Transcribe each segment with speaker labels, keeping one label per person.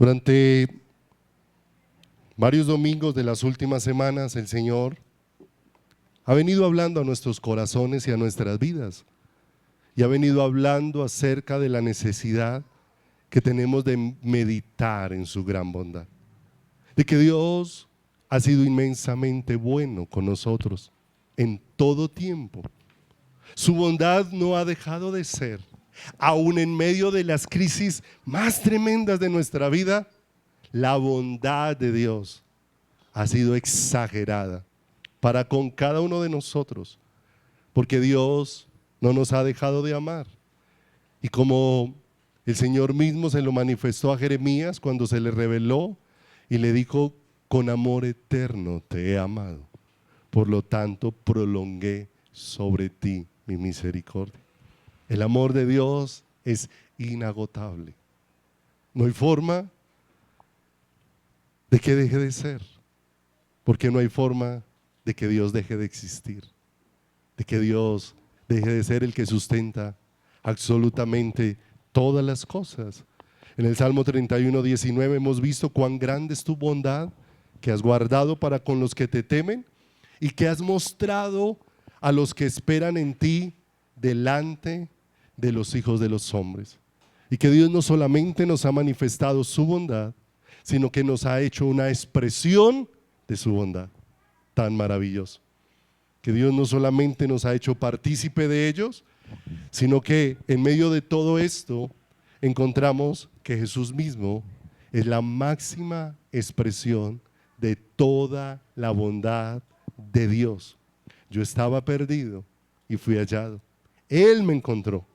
Speaker 1: Durante varios domingos de las últimas semanas, el Señor ha venido hablando a nuestros corazones y a nuestras vidas, y ha venido hablando acerca de la necesidad que tenemos de meditar en su gran bondad, de que Dios ha sido inmensamente bueno con nosotros en todo tiempo. Su bondad no ha dejado de ser, aún en medio de las crisis más tremendas de nuestra vida. La bondad de Dios ha sido exagerada para con cada uno de nosotros, porque Dios no nos ha dejado de amar. Y como el Señor mismo se lo manifestó a Jeremías cuando se le reveló y le dijo: con amor eterno te he amado, por lo tanto prolongué sobre ti mi misericordia. El amor de Dios es inagotable. No hay forma de que deje de ser, porque no hay forma de que Dios deje de existir, de que Dios deje de ser el que sustenta absolutamente todas las cosas. En el Salmo 31:19 hemos visto cuán grande es tu bondad, que has guardado para con los que te temen y que has mostrado a los que esperan en ti delante de los hijos de los hombres. Y que Dios no solamente nos ha manifestado su bondad, sino que nos ha hecho una expresión de su bondad. Tan maravilloso. Que Dios no solamente nos ha hecho partícipe de ellos, sino que en medio de todo esto encontramos que Jesús mismo es la máxima expresión de toda la bondad de Dios. Yo estaba perdido y fui hallado. Él me encontró.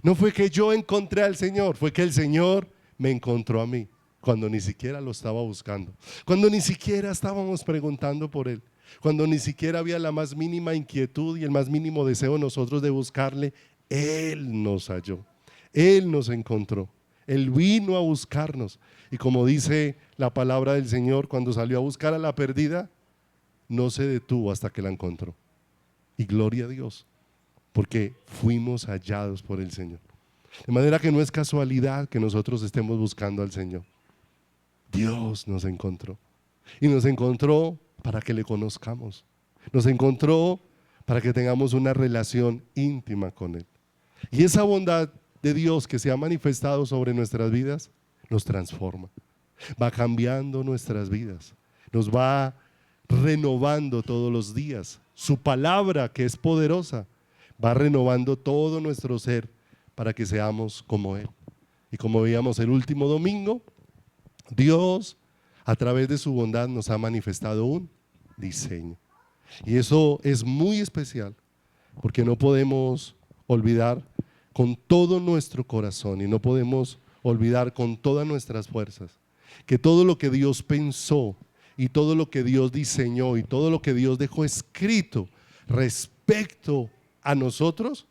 Speaker 1: No fue que yo encontré al Señor, fue que el Señor me encontró a mí, cuando ni siquiera lo estaba buscando, cuando ni siquiera estábamos preguntando por Él, cuando ni siquiera había la más mínima inquietud y el más mínimo deseo nosotros de buscarle. Él nos halló, Él nos encontró, Él vino a buscarnos. Y como dice la palabra del Señor, cuando salió a buscar a la perdida, no se detuvo hasta que la encontró. Y gloria a Dios, porque fuimos hallados por el Señor. De manera que no es casualidad que nosotros estemos buscando al Señor. Dios nos encontró, y nos encontró para que le conozcamos, nos encontró para que tengamos una relación íntima con Él. Y esa bondad de Dios que se ha manifestado sobre nuestras vidas nos transforma, va cambiando nuestras vidas, nos va renovando todos los días. Su palabra, que es poderosa, va renovando todo nuestro ser para que seamos como Él. Y como veíamos el último domingo, Dios a través de su bondad nos ha manifestado un diseño. Y eso es muy especial, porque no podemos olvidar con todo nuestro corazón y no podemos olvidar con todas nuestras fuerzas que todo lo que Dios pensó y todo lo que Dios diseñó y todo lo que Dios dejó escrito respecto a nosotros,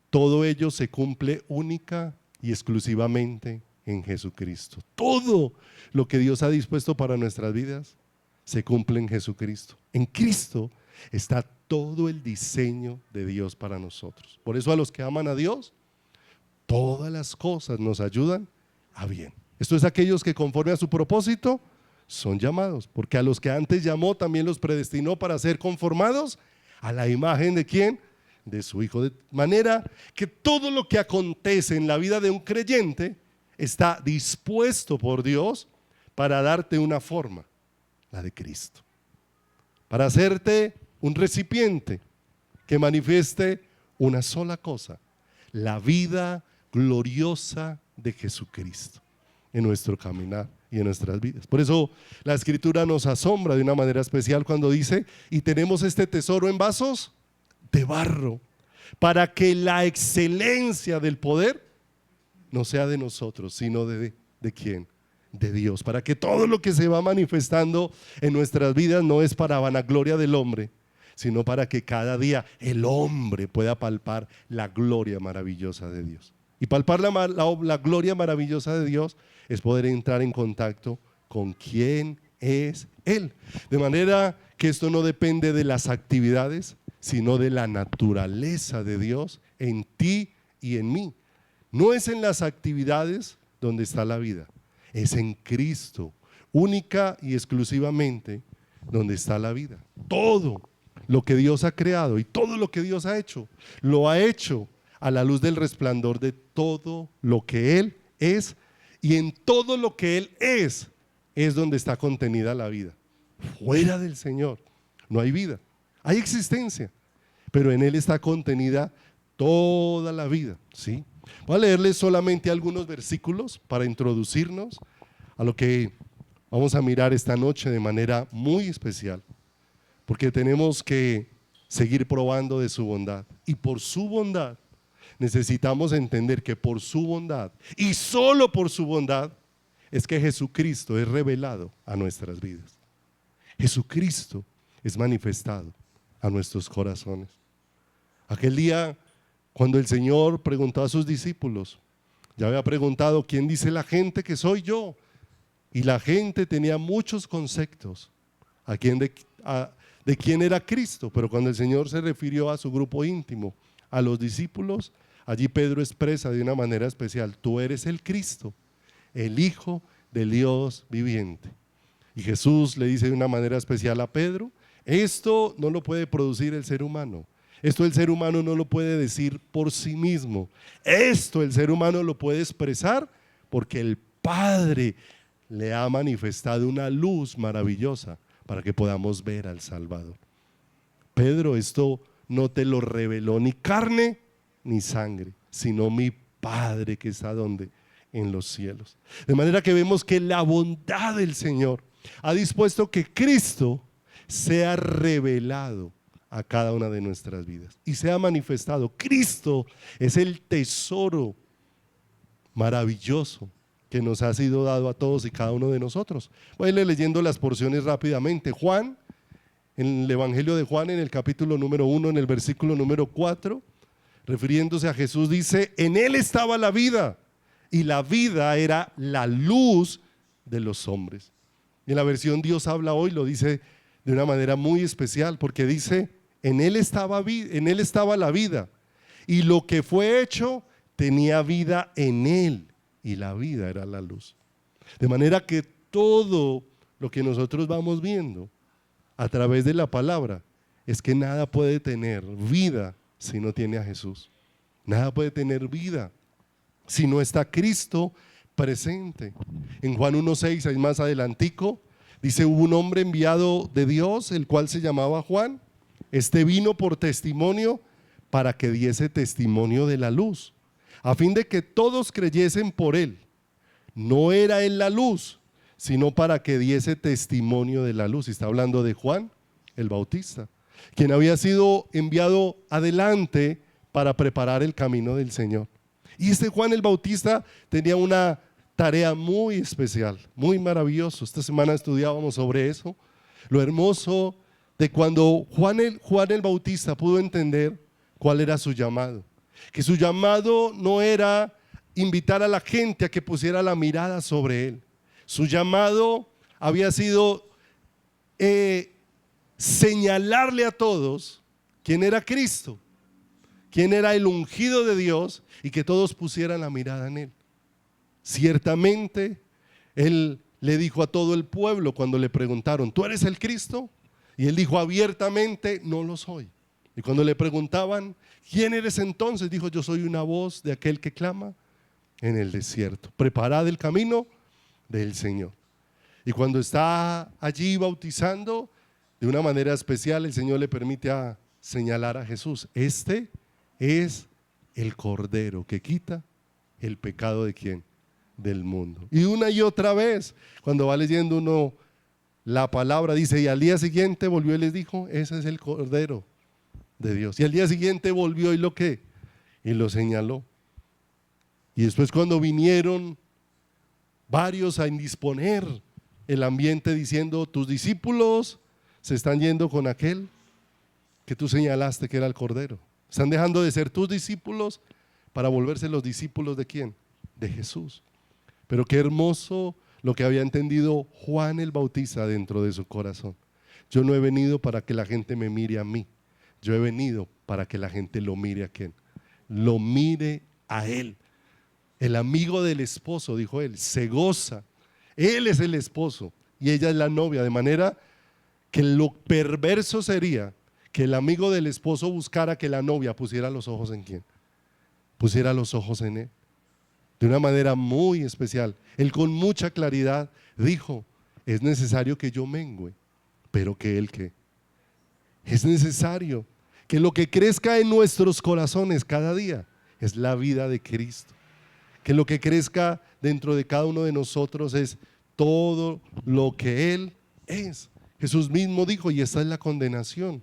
Speaker 1: todo ello se cumple única y exclusivamente en Jesucristo. Todo lo que Dios ha dispuesto para nuestras vidas se cumple en Jesucristo. En Cristo está todo el diseño de Dios para nosotros. Por eso a los que aman a Dios, todas las cosas nos ayudan a bien. Esto es aquellos que conforme a su propósito son llamados, porque a los que antes llamó también los predestinó para ser conformados a la imagen de ¿quién? De su Hijo. De manera que todo lo que acontece en la vida de un creyente está dispuesto por Dios para darte una forma, la de Cristo, para hacerte un recipiente que manifieste una sola cosa: la vida gloriosa de Jesucristo en nuestro caminar y en nuestras vidas. Por eso la Escritura nos asombra de una manera especial cuando dice: y tenemos este tesoro en vasos de barro, para que la excelencia del poder no sea de nosotros, sino ¿de quién? De Dios. Para que todo lo que se va manifestando en nuestras vidas no es para vanagloria del hombre, sino para que cada día el hombre pueda palpar la gloria maravillosa de Dios. Y palpar la gloria maravillosa de Dios es poder entrar en contacto con quién es Él. De manera que esto no depende de las actividades, sino de la naturaleza de Dios en ti y en mí. No es en las actividades donde está la vida, Es en Cristo, única y exclusivamente, donde está la vida. Todo lo que Dios ha creado y todo lo que Dios ha hecho, lo ha hecho a la luz del resplandor de todo lo que Él es, y en todo lo que Él es donde está contenida la vida. Fuera del Señor no hay vida, hay existencia, pero en Él está contenida toda la vida, ¿sí? Voy a leerles solamente algunos versículos para introducirnos a lo que vamos a mirar esta noche de manera muy especial, porque tenemos que seguir probando de su bondad, y por su bondad necesitamos entender que por su bondad y solo por su bondad es que Jesucristo es revelado a nuestras vidas. Jesucristo es manifestado a nuestros corazones. Aquel día cuando el Señor preguntó a sus discípulos, ya había preguntado: ¿quién dice la gente que soy yo? Y la gente tenía muchos conceptos de quién era Cristo, pero cuando el Señor se refirió a su grupo íntimo, a los discípulos, allí Pedro expresa de una manera especial: tú eres el Cristo, el Hijo del Dios viviente. Y Jesús le dice de una manera especial a Pedro: esto no lo puede producir el ser humano, esto el ser humano no lo puede decir por sí mismo, esto el ser humano lo puede expresar porque el Padre le ha manifestado una luz maravillosa para que podamos ver al Salvador. Pedro, esto no te lo reveló ni carne ni sangre, sino mi Padre que está donde, en los cielos. De manera que vemos que la bondad del Señor ha dispuesto que Cristo sea revelado a cada una de nuestras vidas y sea manifestado. Cristo es el tesoro maravilloso que nos ha sido dado a todos y cada uno de nosotros. Voy a ir leyendo las porciones rápidamente. Juan, en el Evangelio de Juan, en el capítulo número 1, en el versículo número 4, refiriéndose a Jesús, dice: en Él estaba la vida, y la vida era la luz de los hombres. Y en la versión Dios habla hoy lo dice de una manera muy especial, porque dice: en Él estaba la vida, y lo que fue hecho tenía vida en Él, y la vida era la luz. De manera que todo lo que nosotros vamos viendo a través de la palabra es que nada puede tener vida si no tiene a Jesús. Nada puede tener vida si no está Cristo presente. En Juan 1:6, ahí más adelantico, dice: hubo un hombre enviado de Dios, el cual se llamaba Juan. Este vino por testimonio para que diese testimonio de la luz, a fin de que todos creyesen por él. No era él la luz, sino para que diese testimonio de la luz. Y está hablando de Juan el Bautista, quien había sido enviado adelante para preparar el camino del Señor. Y este Juan el Bautista tenía una tarea muy especial, muy maravillosa. Esta semana estudiábamos sobre eso, lo hermoso de cuando Juan el Bautista pudo entender cuál era su llamado. Que su llamado no era invitar a la gente a que pusiera la mirada sobre él. Su llamado había sido señalarle a todos quién era Cristo, quién era el ungido de Dios, y que todos pusieran la mirada en él. Ciertamente, él le dijo a todo el pueblo cuando le preguntaron: ¿tú eres el Cristo? Y él dijo abiertamente: no lo soy. Y cuando le preguntaban: ¿quién eres entonces? Dijo: yo soy una voz de aquel que clama en el desierto, preparad el camino del Señor. Y cuando está allí bautizando, de una manera especial el Señor le permite señalar a Jesús: este es el Cordero que quita el pecado ¿de quién? Del mundo. Y una y otra vez, cuando va leyendo uno la palabra, dice: y al día siguiente volvió y les dijo: ese es el Cordero de Dios. Y al día siguiente volvió y lo señaló. Y después, cuando vinieron varios a indisponer el ambiente diciendo: tus discípulos se están yendo con aquel que tú señalaste que era el Cordero, están dejando de ser tus discípulos para volverse los discípulos ¿de quién? De Jesús. Pero qué hermoso lo que había entendido Juan el Bautista dentro de su corazón: yo no he venido para que la gente me mire a mí, yo he venido para que la gente lo mire a quién, lo mire a él. El amigo del esposo, dijo él, se goza Él es el esposo y ella es la novia, de manera que lo perverso sería que el amigo del esposo buscara que la novia pusiera los ojos en quién, pusiera los ojos en él. De una manera muy especial, él con mucha claridad dijo: es necesario que yo mengüe, pero que él qué, es necesario que lo que crezca en nuestros corazones cada día es la vida de Cristo, que lo que crezca dentro de cada uno de nosotros es todo lo que Él es. Jesús mismo dijo, y esta es la condenación,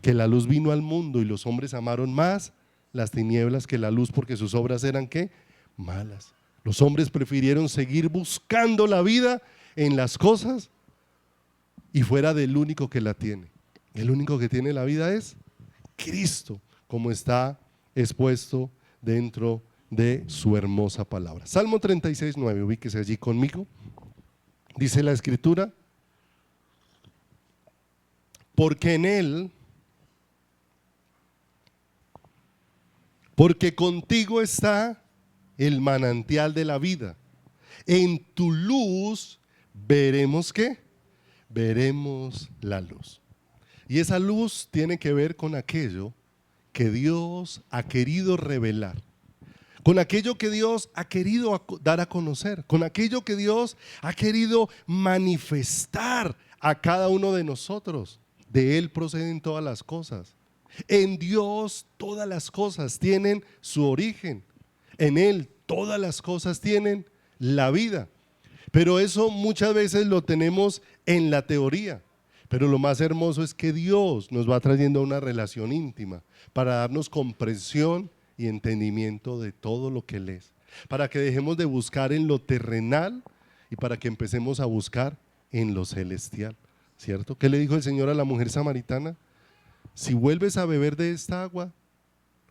Speaker 1: que la luz vino al mundo y los hombres amaron más las tinieblas que la luz, porque sus obras eran ¿qué? Malas. Los hombres prefirieron seguir buscando la vida en las cosas y fuera del único que la tiene. El único que tiene la vida es Cristo, como está expuesto dentro de su hermosa palabra. Salmo 36, 9, ubíquese allí conmigo. Dice la Escritura: porque en Él, porque contigo está el manantial de la vida. En tu luz veremos ¿qué? Veremos la luz. Y esa luz tiene que ver con aquello que Dios ha querido revelar, con aquello que Dios ha querido dar a conocer, con aquello que Dios ha querido manifestar a cada uno de nosotros. De Él proceden todas las cosas. En Dios todas las cosas tienen su origen. En Él todas las cosas tienen la vida. Pero eso muchas veces lo tenemos en la teoría. Pero lo más hermoso es que Dios nos va trayendo a una relación íntima para darnos comprensión y entendimiento de todo lo que Él es, para que dejemos de buscar en lo terrenal y para que empecemos a buscar en lo celestial, ¿cierto? ¿Qué le dijo el Señor a la mujer samaritana? Si vuelves a beber de esta agua,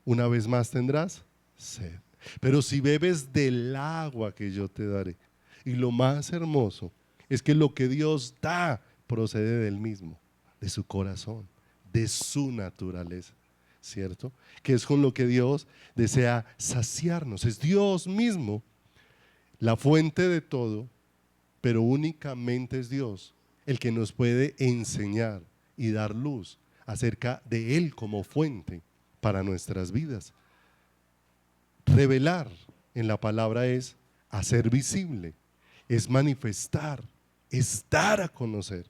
Speaker 1: una vez más tendrás sed, pero si bebes del agua que yo te daré. Y lo más hermoso es que lo que Dios da procede del mismo, de su corazón, de su naturaleza, ¿cierto? Que es con lo que Dios desea saciarnos. Es Dios mismo la fuente de todo, pero únicamente es Dios el que nos puede enseñar y dar luz acerca de Él como fuente para nuestras vidas. Revelar en la palabra es hacer visible, es manifestar, es dar a conocer.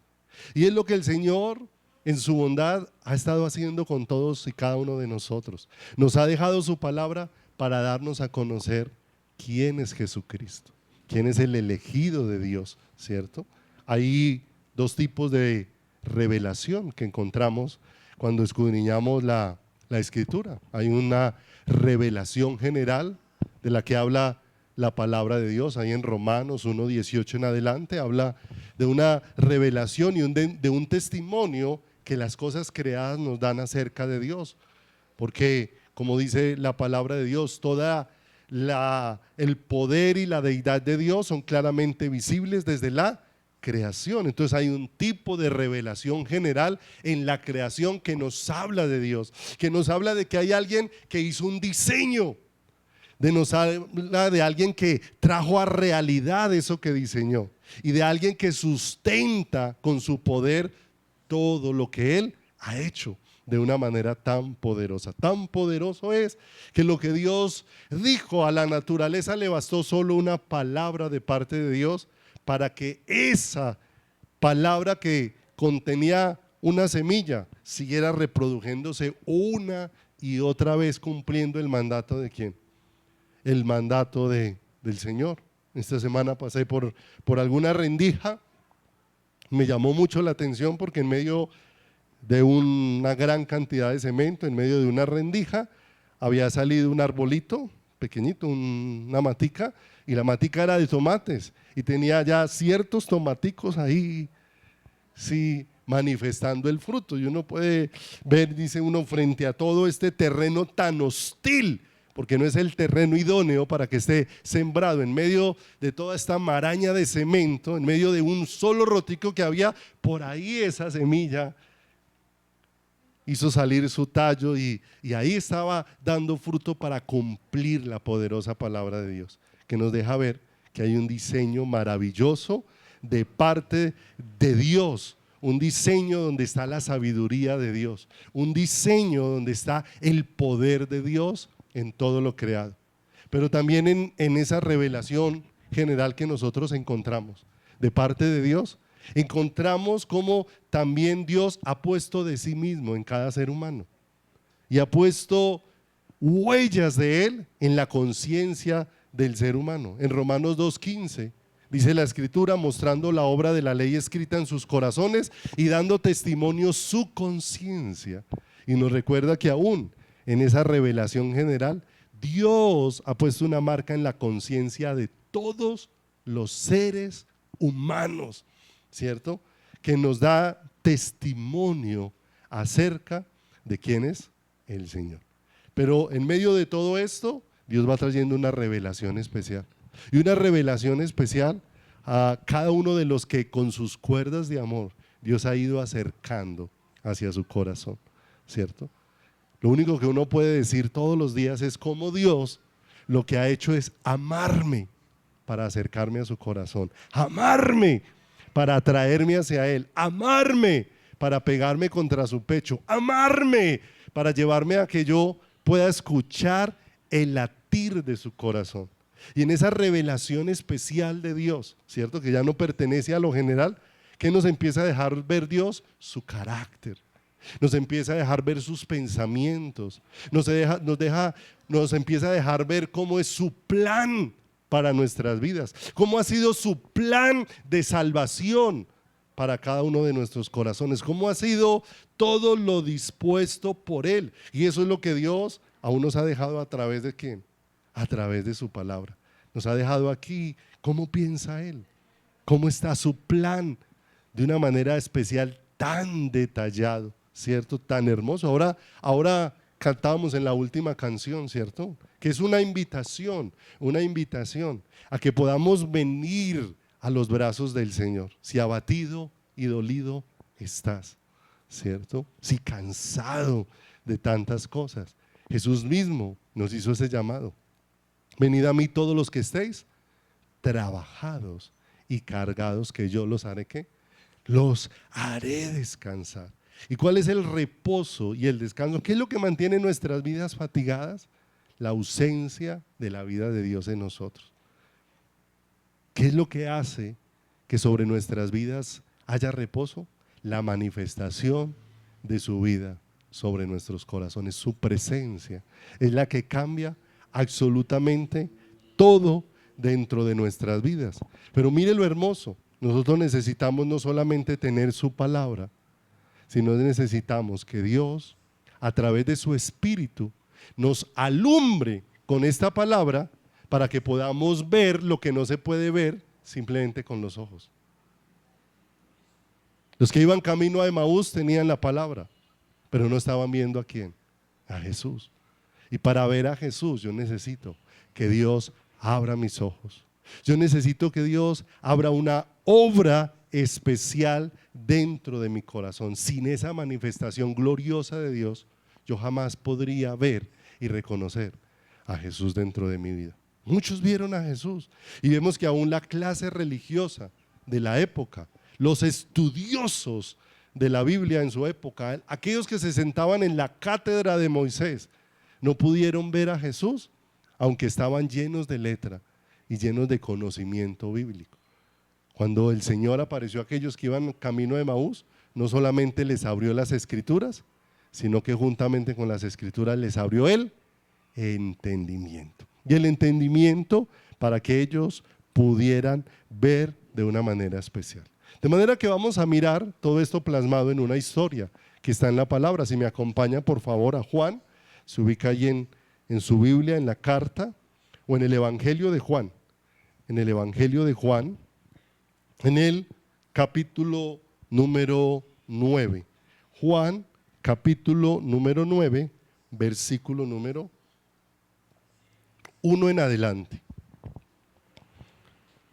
Speaker 1: Y es lo que el Señor en su bondad ha estado haciendo con todos y cada uno de nosotros. Nos ha dejado su palabra para darnos a conocer quién es Jesucristo, quién es el elegido de Dios, ¿cierto? Hay dos tipos de revelación que encontramos cuando escudriñamos la Escritura. Hay una revelación general de la que habla la palabra de Dios. Ahí en Romanos 1:18 en adelante habla de una revelación y de un testimonio que las cosas creadas nos dan acerca de Dios, porque como dice la palabra de Dios, el poder y la deidad de Dios son claramente visibles desde la creación. Entonces hay un tipo de revelación general en la creación que nos habla de Dios, que nos habla de que hay alguien que hizo un diseño, nos habla de alguien que trajo a realidad eso que diseñó y de alguien que sustenta con su poder todo lo que Él ha hecho de una manera tan poderosa. Tan poderoso es que lo que Dios dijo a la naturaleza le bastó solo una palabra de parte de Dios para que esa palabra que contenía una semilla siguiera reproduciéndose una y otra vez, cumpliendo el mandato de ¿quién? El mandato del Señor. Esta semana pasé por alguna rendija, me llamó mucho la atención porque en medio de una gran cantidad de cemento, en medio de una rendija, había salido un arbolito pequeñito, una matica, y la matica era de tomates y tenía ya ciertos tomaticos ahí, sí, manifestando el fruto. Y uno puede ver, dice uno, frente a todo este terreno tan hostil, porque no es el terreno idóneo para que esté sembrado, en medio de toda esta maraña de cemento, en medio de un solo rotico que había, por ahí esa semilla hizo salir su tallo y ahí estaba dando fruto para cumplir la poderosa palabra de Dios, que nos deja ver que hay un diseño maravilloso de parte de Dios, un diseño donde está la sabiduría de Dios, un diseño donde está el poder de Dios en todo lo creado. Pero también en esa revelación general que nosotros encontramos de parte de Dios, encontramos cómo también Dios ha puesto de sí mismo en cada ser humano y ha puesto huellas de Él en la conciencia del ser humano. En Romanos 2:15 dice la Escritura, mostrando la obra de la ley escrita en sus corazones y dando testimonio su conciencia. Y nos recuerda que aún en esa revelación general, Dios ha puesto una marca en la conciencia de todos los seres humanos, ¿cierto? Que nos da testimonio acerca de quién es el Señor. Pero en medio de todo esto, Dios va trayendo una revelación especial. Y una revelación especial a cada uno de los que con sus cuerdas de amor Dios ha ido acercando hacia su corazón, ¿cierto? Lo único que uno puede decir todos los días es cómo Dios lo que ha hecho es amarme para acercarme a su corazón, amarme para atraerme hacia Él, amarme para pegarme contra su pecho, amarme para llevarme a que yo pueda escuchar el latir de su corazón. Y en esa revelación especial de Dios, ¿cierto? Que ya no pertenece a lo general, que nos empieza a dejar ver Dios su carácter, nos empieza a dejar ver sus pensamientos, nos empieza a dejar ver cómo es su plan para nuestras vidas, cómo ha sido su plan de salvación para cada uno de nuestros corazones, cómo ha sido todo lo dispuesto por Él. Y eso es lo que Dios aún nos ha dejado a través de ¿quién? A través de su palabra. Nos ha dejado aquí cómo piensa Él, cómo está su plan de una manera especial, tan detallado, ¿cierto? Tan hermoso. Ahora cantábamos en la última canción, ¿cierto? Que es una invitación a que podamos venir a los brazos del Señor. Si abatido y dolido estás, ¿cierto? Si cansado de tantas cosas. Jesús mismo nos hizo ese llamado. Venid a mí todos los que estéis trabajados y cargados, que yo los haré ¿qué? Los haré descansar. ¿Y cuál es el reposo y el descanso? ¿Qué es lo que mantiene nuestras vidas fatigadas? La ausencia de la vida de Dios en nosotros. ¿Qué es lo que hace que sobre nuestras vidas haya reposo? La manifestación de su vida sobre nuestros corazones. Su presencia es la que cambia absolutamente todo dentro de nuestras vidas. Pero mire lo hermoso, nosotros necesitamos no solamente tener su palabra, sino necesitamos que Dios, a través de su Espíritu, nos alumbre con esta palabra para que podamos ver lo que no se puede ver simplemente con los ojos. Los que iban camino a Emaús tenían la palabra, pero no estaban viendo ¿a quién? A Jesús. Y para ver a Jesús yo necesito que Dios abra mis ojos. Yo necesito que Dios abra una obra especial dentro de mi corazón. Sin esa manifestación gloriosa de Dios, yo jamás podría ver y reconocer a Jesús dentro de mi vida. Muchos vieron a Jesús y vemos que aún la clase religiosa de la época, los estudiosos de la Biblia en su época, aquellos que se sentaban en la cátedra de Moisés, no pudieron ver a Jesús, aunque estaban llenos de letra y llenos de conocimiento bíblico. Cuando el Señor apareció a aquellos que iban camino de Emaús, no solamente les abrió las escrituras, sino que juntamente con las escrituras les abrió el entendimiento. Y el entendimiento para que ellos pudieran ver de una manera especial. De manera que vamos a mirar todo esto plasmado en una historia que está en la palabra. Si me acompaña por favor a Juan, se ubica allí en su Biblia, en la carta o en el Evangelio de Juan. En el Evangelio de Juan, en el capítulo número 9. Juan, capítulo número 9, versículo número 1 en adelante.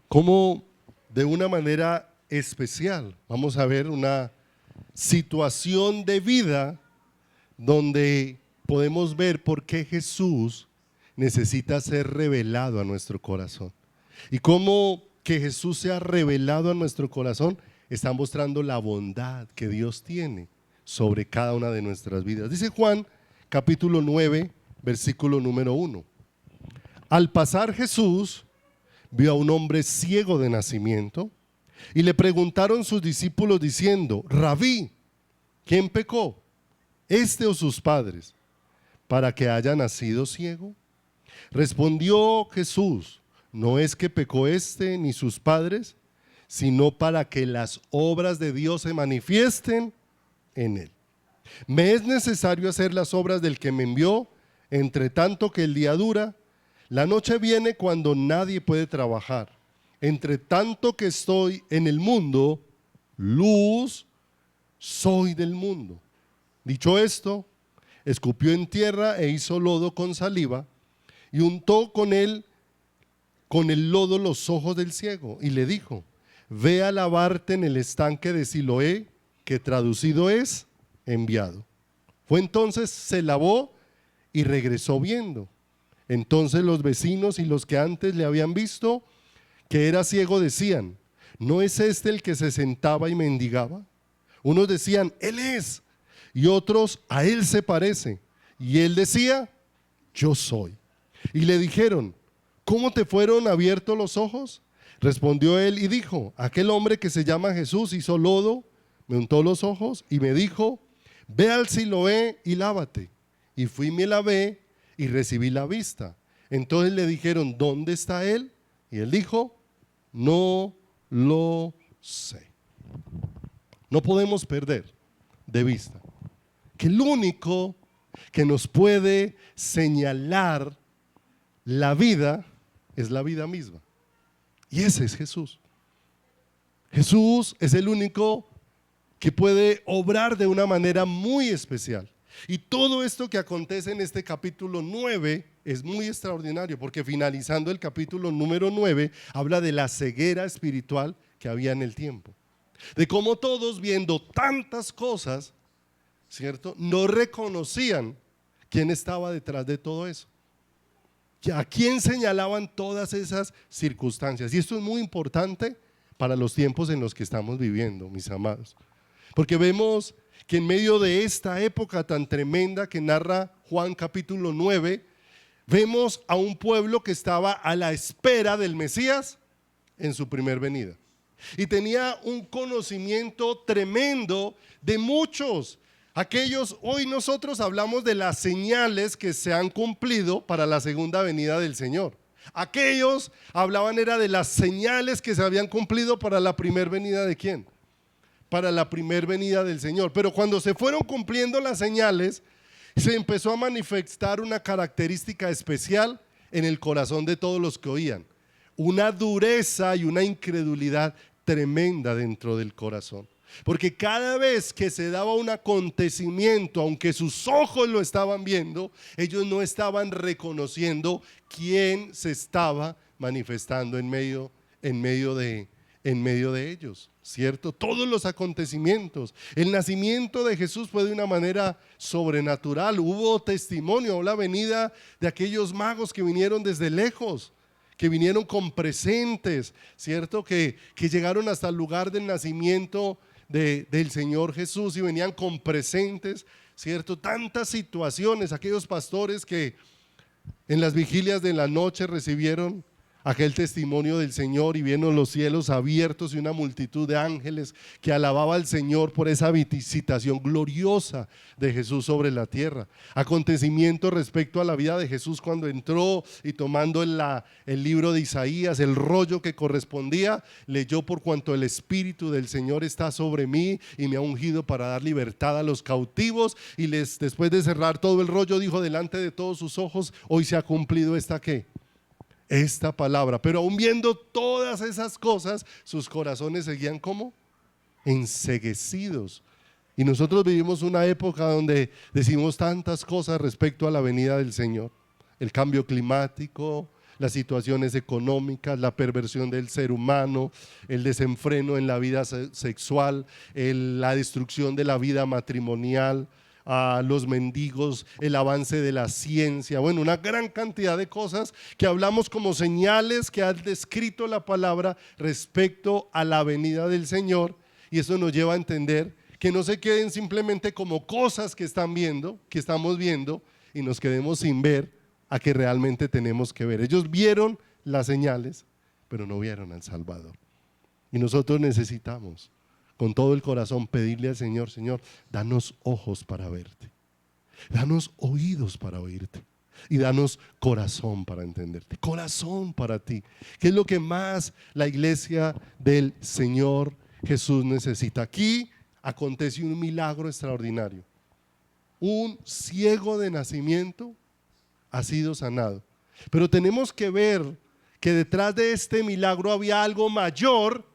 Speaker 1: Como de una manera especial vamos a ver una situación de vida donde podemos ver por qué Jesús necesita ser revelado a nuestro corazón. Y cómo que Jesús se ha revelado a nuestro corazón está mostrando la bondad que Dios tiene sobre cada una de nuestras vidas. Dice Juan capítulo 9, versículo número 1. Al pasar Jesús vio a un hombre ciego de nacimiento y le preguntaron sus discípulos diciendo: Rabí, ¿quién pecó, este o sus padres, para que haya nacido ciego? Respondió Jesús: no es que pecó este ni sus padres, sino para que las obras de Dios se manifiesten en él. Me es necesario hacer las obras del que me envió, entre tanto que el día dura. La noche viene cuando nadie puede trabajar. Entre tanto que estoy en el mundo, luz soy del mundo. Dicho esto, escupió en tierra e hizo lodo con saliva y untó con el lodo los ojos del ciego y le dijo: ve a lavarte en el estanque de Siloé, que traducido es enviado. Fue entonces, se lavó y regresó viendo. Entonces los vecinos y los que antes le habían visto que era ciego decían: ¿no es este el que se sentaba y mendigaba? Unos decían: él es, y otros: a él se parece. Y él decía: yo soy. Y le dijeron: ¿cómo te fueron abiertos los ojos? Respondió él y dijo: aquel hombre que se llama Jesús hizo lodo, me untó los ojos y me dijo: ve al Siloé y lávate. Y fui y me lavé y recibí la vista. Entonces le dijeron: ¿dónde está él? Y él dijo: no lo sé. No podemos perder de vista que el único que nos puede señalar la vida es la vida misma. Y ese es Jesús. Jesús es el único que puede obrar de una manera muy especial. Y todo esto que acontece en este capítulo 9 es muy extraordinario, porque finalizando el capítulo número 9 habla de la ceguera espiritual que había en el tiempo. De cómo todos, viendo tantas cosas, ¿cierto?, no reconocían quién estaba detrás de todo eso. ¿A quién señalaban todas esas circunstancias? Y esto es muy importante para los tiempos en los que estamos viviendo, mis amados. Porque vemos que en medio de esta época tan tremenda que narra Juan capítulo 9, vemos a un pueblo que estaba a la espera del Mesías en su primer venida. Y tenía un conocimiento tremendo de muchos. Aquellos, hoy nosotros hablamos de las señales que se han cumplido para la segunda venida del Señor. Aquellos hablaban era de las señales que se habían cumplido para la primera venida ¿de quién? Para la primera venida del Señor. Pero cuando se fueron cumpliendo las señales, se empezó a manifestar una característica especial en el corazón de todos los que oían. Una dureza y una incredulidad tremenda dentro del corazón. Porque cada vez que se daba un acontecimiento, aunque sus ojos lo estaban viendo, ellos no estaban reconociendo quién se estaba manifestando en medio de ellos, ¿cierto? Todos los acontecimientos. El nacimiento de Jesús fue de una manera sobrenatural. Hubo testimonio, la venida de aquellos magos que vinieron desde lejos, que vinieron con presentes, ¿cierto? Que llegaron hasta el lugar del nacimiento del Señor Jesús y venían con presentes, ¿cierto? Tantas situaciones, aquellos pastores que en las vigilias de la noche recibieron aquel testimonio del Señor y vieron los cielos abiertos y una multitud de ángeles que alababa al Señor por esa visitación gloriosa de Jesús sobre la tierra. Acontecimiento respecto a la vida de Jesús cuando entró y tomando el libro de Isaías, el rollo que correspondía, leyó: por cuanto el Espíritu del Señor está sobre mí y me ha ungido para dar libertad a los cautivos, y después de cerrar todo el rollo dijo: delante de todos sus ojos hoy se ha cumplido esta palabra. Pero aún viendo todas esas cosas, sus corazones seguían como enceguecidos. Y nosotros vivimos una época donde decimos tantas cosas respecto a la venida del Señor: el cambio climático, las situaciones económicas, la perversión del ser humano, el desenfreno en la vida sexual, la destrucción de la vida matrimonial. a los mendigos, el avance de la ciencia, bueno, una gran cantidad de cosas que hablamos como señales que ha descrito la palabra respecto a la venida del Señor, y eso nos lleva a entender que no se queden simplemente como cosas que están viendo, que estamos viendo, y nos quedemos sin ver a que realmente tenemos que ver. Ellos vieron las señales, pero no vieron al Salvador. Y nosotros necesitamos con todo el corazón pedirle al Señor: Señor, danos ojos para verte, danos oídos para oírte, y danos corazón para entenderte, corazón para ti, que es lo que más la iglesia del Señor Jesús necesita. Aquí acontece un milagro extraordinario. Un ciego de nacimiento ha sido sanado, pero tenemos que ver que detrás de este milagro había algo mayor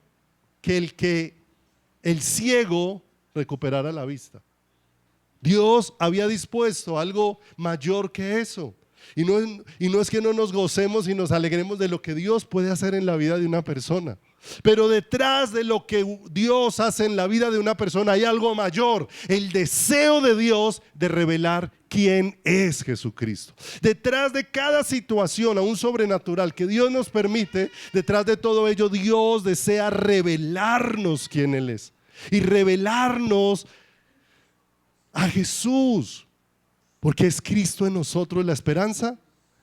Speaker 1: que el ciego recuperara la vista. Dios había dispuesto algo mayor que eso. Y no es que no nos gocemos y nos alegremos de lo que Dios puede hacer en la vida de una persona. Pero detrás de lo que Dios hace en la vida de una persona hay algo mayor: el deseo de Dios de revelar quién es Jesucristo. Detrás de cada situación, aún sobrenatural, que Dios nos permite, detrás de todo ello Dios desea revelarnos quién Él es y revelarnos a Jesús, porque es Cristo en nosotros la esperanza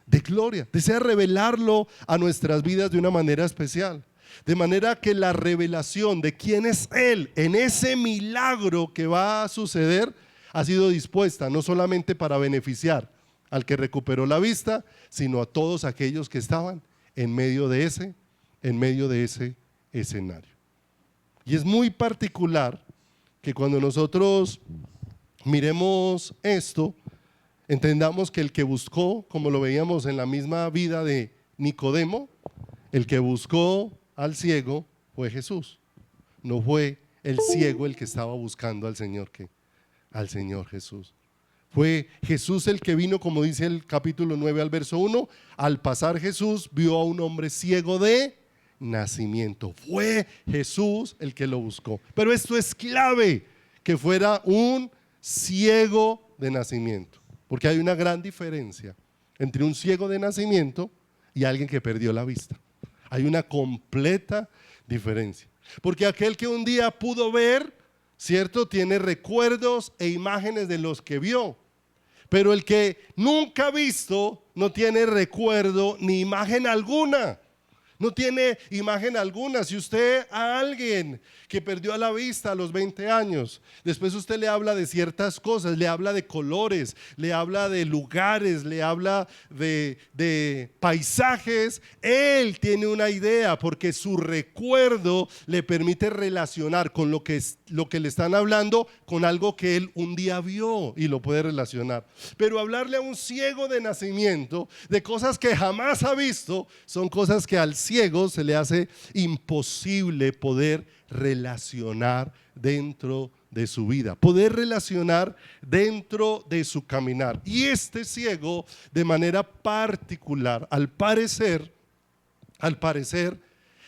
Speaker 1: de gloria. Desea revelarlo a nuestras vidas de una manera especial. De manera que la revelación de quién es Él en ese milagro que va a suceder ha sido dispuesta no solamente para beneficiar al que recuperó la vista, sino a todos aquellos que estaban en medio de ese escenario. Y es muy particular que cuando nosotros miremos esto, entendamos que el que buscó, como lo veíamos en la misma vida de Nicodemo, el que buscó al ciego fue Jesús. No fue el ciego el que estaba buscando al Señor Jesús. Fue Jesús el que vino, como dice el capítulo 9 al verso 1, al pasar Jesús vio a un hombre ciego de nacimiento. Fue Jesús el que lo buscó. Pero esto es clave, que fuera un ciego de nacimiento, porque hay una gran diferencia entre un ciego de nacimiento y alguien que perdió la vista. Hay una completa diferencia, porque aquel que un día pudo ver, ¿cierto?, tiene recuerdos e imágenes de los que vio, pero el que nunca ha visto no tiene recuerdo ni imagen alguna. No tiene imagen alguna. Si usted a alguien que perdió la vista a los 20 años, después usted le habla de ciertas cosas, le habla de colores, le habla de lugares, le habla de paisajes, él tiene una idea porque su recuerdo le permite relacionar con lo que le están hablando con algo que él un día vio y lo puede relacionar. Pero hablarle a un ciego de nacimiento de cosas que jamás ha visto son cosas que al ciego se le hace imposible poder relacionar dentro de su vida, poder relacionar dentro de su caminar. Y este ciego, de manera particular, al parecer,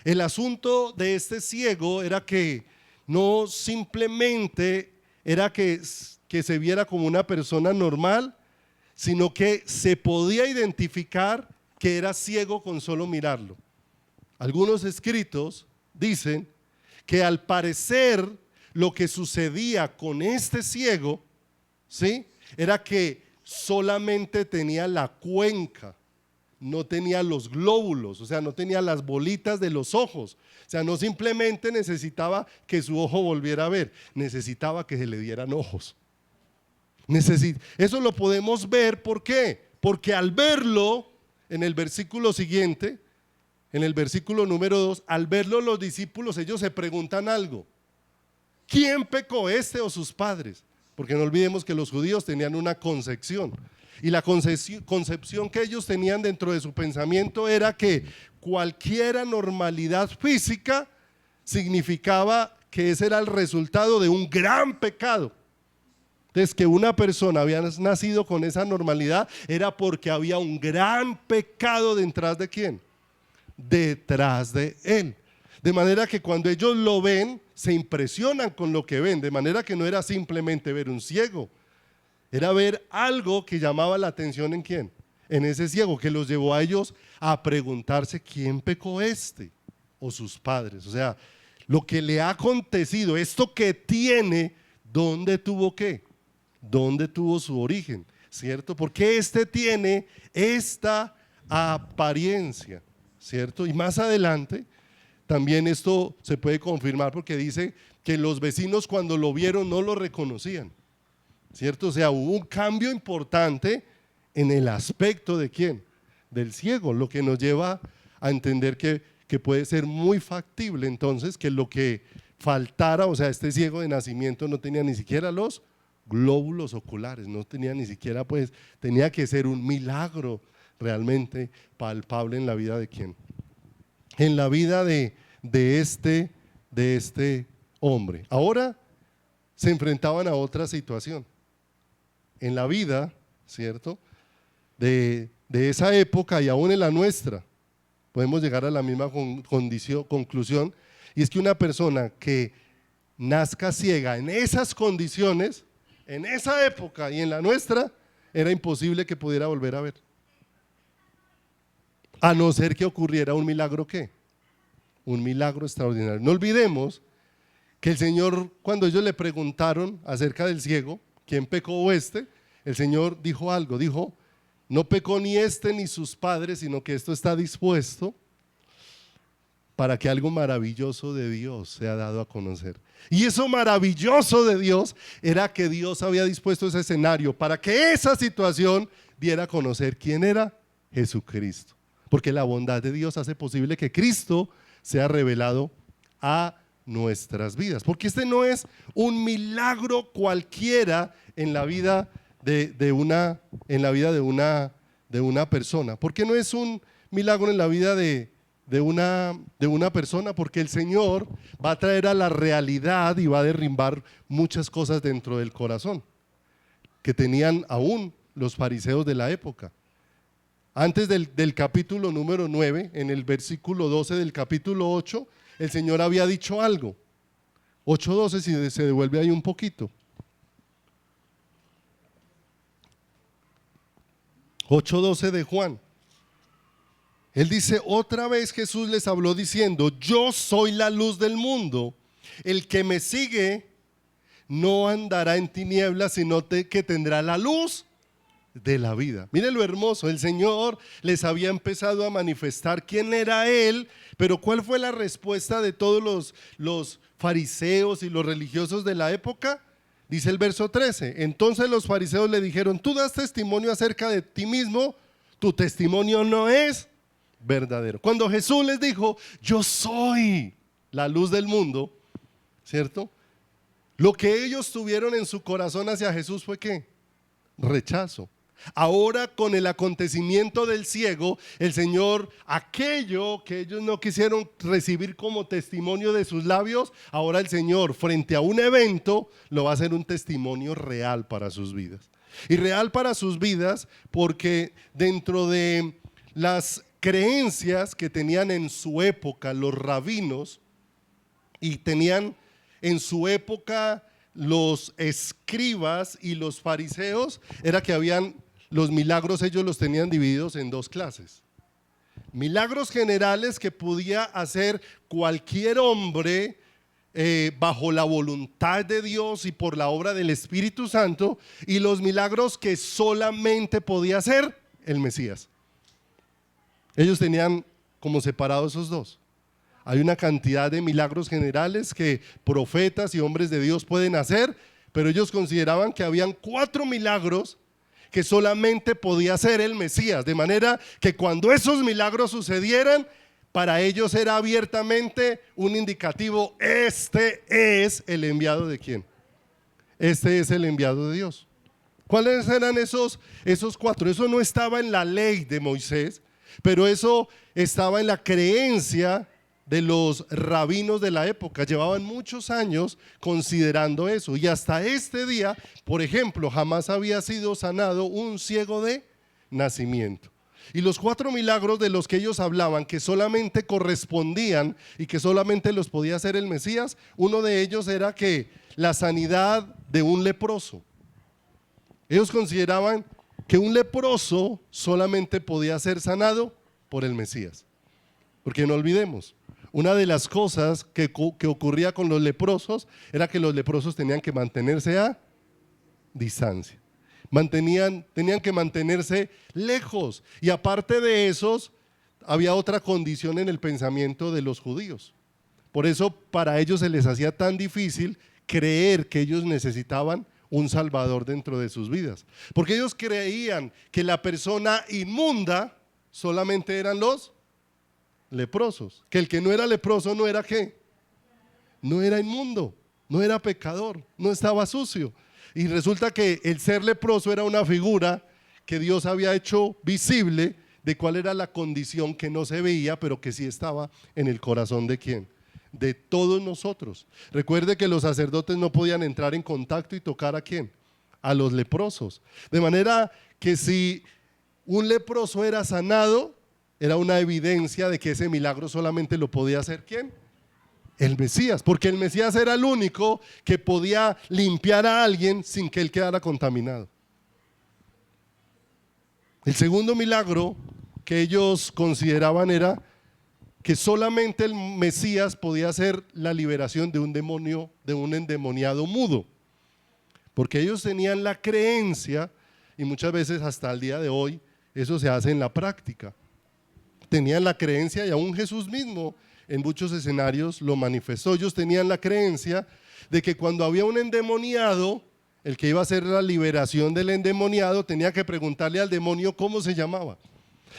Speaker 1: el asunto de este ciego era que no simplemente era que se viera como una persona normal, sino que se podía identificar que era ciego con solo mirarlo. Algunos escritos dicen que al parecer lo que sucedía con este ciego, ¿sí?, era que solamente tenía la cuenca, no tenía los glóbulos, o sea, no tenía las bolitas de los ojos. O sea, no simplemente necesitaba que su ojo volviera a ver, necesitaba que se le dieran ojos. Eso lo podemos ver, ¿por qué? Porque al verlo, en el versículo siguiente, en el versículo número 2, al verlo los discípulos, ellos se preguntan algo: ¿quién pecó, este o sus padres? Porque no olvidemos que los judíos tenían una concepción, y la concepción que ellos tenían dentro de su pensamiento era que cualquier anormalidad física significaba que ese era el resultado de un gran pecado. Entonces, que una persona había nacido con esa normalidad era porque había un gran pecado detrás de ¿quién? Detrás de él. De manera que cuando ellos lo ven, se impresionan con lo que ven. De manera que no era simplemente ver un ciego, Era ver algo que llamaba la atención en quién, en ese ciego, que los llevó a ellos a preguntarse quién pecó o sus padres. O sea, lo que le ha acontecido, esto que tiene, ¿dónde tuvo qué? ¿Dónde tuvo su origen? ¿Cierto? Porque tiene esta apariencia, ¿cierto? Y más adelante también esto se puede confirmar porque dice que los vecinos cuando lo vieron no lo reconocían, ¿cierto? O sea, hubo un cambio importante en el aspecto de quién, del ciego, lo que nos lleva a entender que puede ser muy factible entonces que lo que faltara, o sea, este ciego de nacimiento no tenía ni siquiera los glóbulos oculares, no tenía ni siquiera, pues, tenía que ser un milagro realmente palpable en la vida de quién, en la vida de este hombre. Ahora se enfrentaban a otra situación en la vida, ¿cierto?, de esa época y aún en la nuestra. Podemos llegar a la misma conclusión, y es que una persona que nazca ciega en esas condiciones, en esa época y en la nuestra, era imposible que pudiera volver a ver, a no ser que ocurriera un milagro. ¿Qué? Un milagro extraordinario. No olvidemos que el Señor, cuando ellos le preguntaron acerca del ciego, ¿quién pecó o este? El Señor dijo algo, dijo, no pecó ni este ni sus padres, sino que esto está dispuesto para que algo maravilloso de Dios sea dado a conocer. Y eso maravilloso de Dios era que Dios había dispuesto ese escenario para que esa situación diera a conocer quién era Jesucristo. Porque la bondad de Dios hace posible que Cristo sea revelado a nuestras vidas. Porque este no es un milagro cualquiera en la vida de una persona. ¿Por qué no es un milagro en la vida de una persona? Porque el Señor va a traer a la realidad y va a derrumbar muchas cosas dentro del corazón que tenían aún los fariseos de la época. Antes del capítulo número 9, en el versículo 12 del capítulo 8, el Señor había dicho algo. 8:12, si se devuelve ahí un poquito. 8:12 de Juan. Él dice, otra vez Jesús les habló diciendo, yo soy la luz del mundo, el que me sigue no andará en tinieblas, sino que tendrá la luz de la vida. Miren lo hermoso, el Señor les había empezado a manifestar quién era Él, pero ¿cuál fue la respuesta de todos los fariseos y los religiosos de la época? Dice el verso 13, entonces los fariseos le dijeron, tú das testimonio acerca de ti mismo, tu testimonio no es verdadero. Cuando Jesús les dijo, yo soy la luz del mundo, ¿cierto? Lo que ellos tuvieron en su corazón hacia Jesús fue ¿qué? Rechazo. Ahora con el acontecimiento del ciego, el Señor, aquello que ellos no quisieron recibir como testimonio de sus labios, ahora el Señor frente a un evento lo va a hacer un testimonio real para sus vidas. Y real para sus vidas porque dentro de las creencias que tenían en su época los rabinos y tenían en su época los escribas y los fariseos, era que habían los milagros, ellos los tenían divididos en dos clases. Milagros generales que podía hacer cualquier hombre bajo la voluntad de Dios y por la obra del Espíritu Santo, y los milagros que solamente podía hacer el Mesías. Ellos tenían como separados esos dos. Hay una cantidad de milagros generales que profetas y hombres de Dios pueden hacer, pero ellos consideraban que habían 4 milagros que solamente podía hacer el Mesías, de manera que cuando esos milagros sucedieran, para ellos era abiertamente un indicativo, este es el enviado de ¿quién? Este es el enviado de Dios. ¿Cuáles eran esos 4? Eso no estaba en la ley de Moisés, pero eso estaba en la creencia de los rabinos de la época. Llevaban muchos años considerando eso, y hasta este día, por ejemplo, jamás había sido sanado un ciego de nacimiento. Y los 4 milagros de los que ellos hablaban, que solamente correspondían y que solamente los podía hacer el Mesías, uno de ellos era que la sanidad de un leproso. Ellos consideraban que un leproso solamente podía ser sanado por el Mesías. Porque no olvidemos, una de las cosas que ocurría con los leprosos era que los leprosos tenían que mantenerse a distancia. Tenían que mantenerse lejos. Y aparte de esos, había otra condición en el pensamiento de los judíos. Por eso para ellos se les hacía tan difícil creer que ellos necesitaban un salvador dentro de sus vidas. Porque ellos creían que la persona inmunda solamente eran los leprosos. Que el que no era leproso no era ¿qué? No era inmundo, no era pecador, no estaba sucio. Y resulta que el ser leproso era una figura que Dios había hecho visible de cuál era la condición que no se veía, pero que sí estaba en el corazón de ¿quién? De todos nosotros. Recuerde que los sacerdotes no podían entrar en contacto y tocar ¿a quién? A los leprosos. De manera que si un leproso era sanado, era una evidencia de que ese milagro solamente lo podía hacer ¿quién? El Mesías, porque el Mesías era el único que podía limpiar a alguien sin que él quedara contaminado. El segundo milagro que ellos consideraban era que solamente el Mesías podía hacer la liberación de un demonio, de un endemoniado mudo, porque ellos tenían la creencia, y muchas veces hasta el día de hoy eso se hace en la práctica, tenían la creencia, y aún Jesús mismo en muchos escenarios lo manifestó. Ellos tenían la creencia de que cuando había un endemoniado, el que iba a hacer la liberación del endemoniado tenía que preguntarle al demonio cómo se llamaba,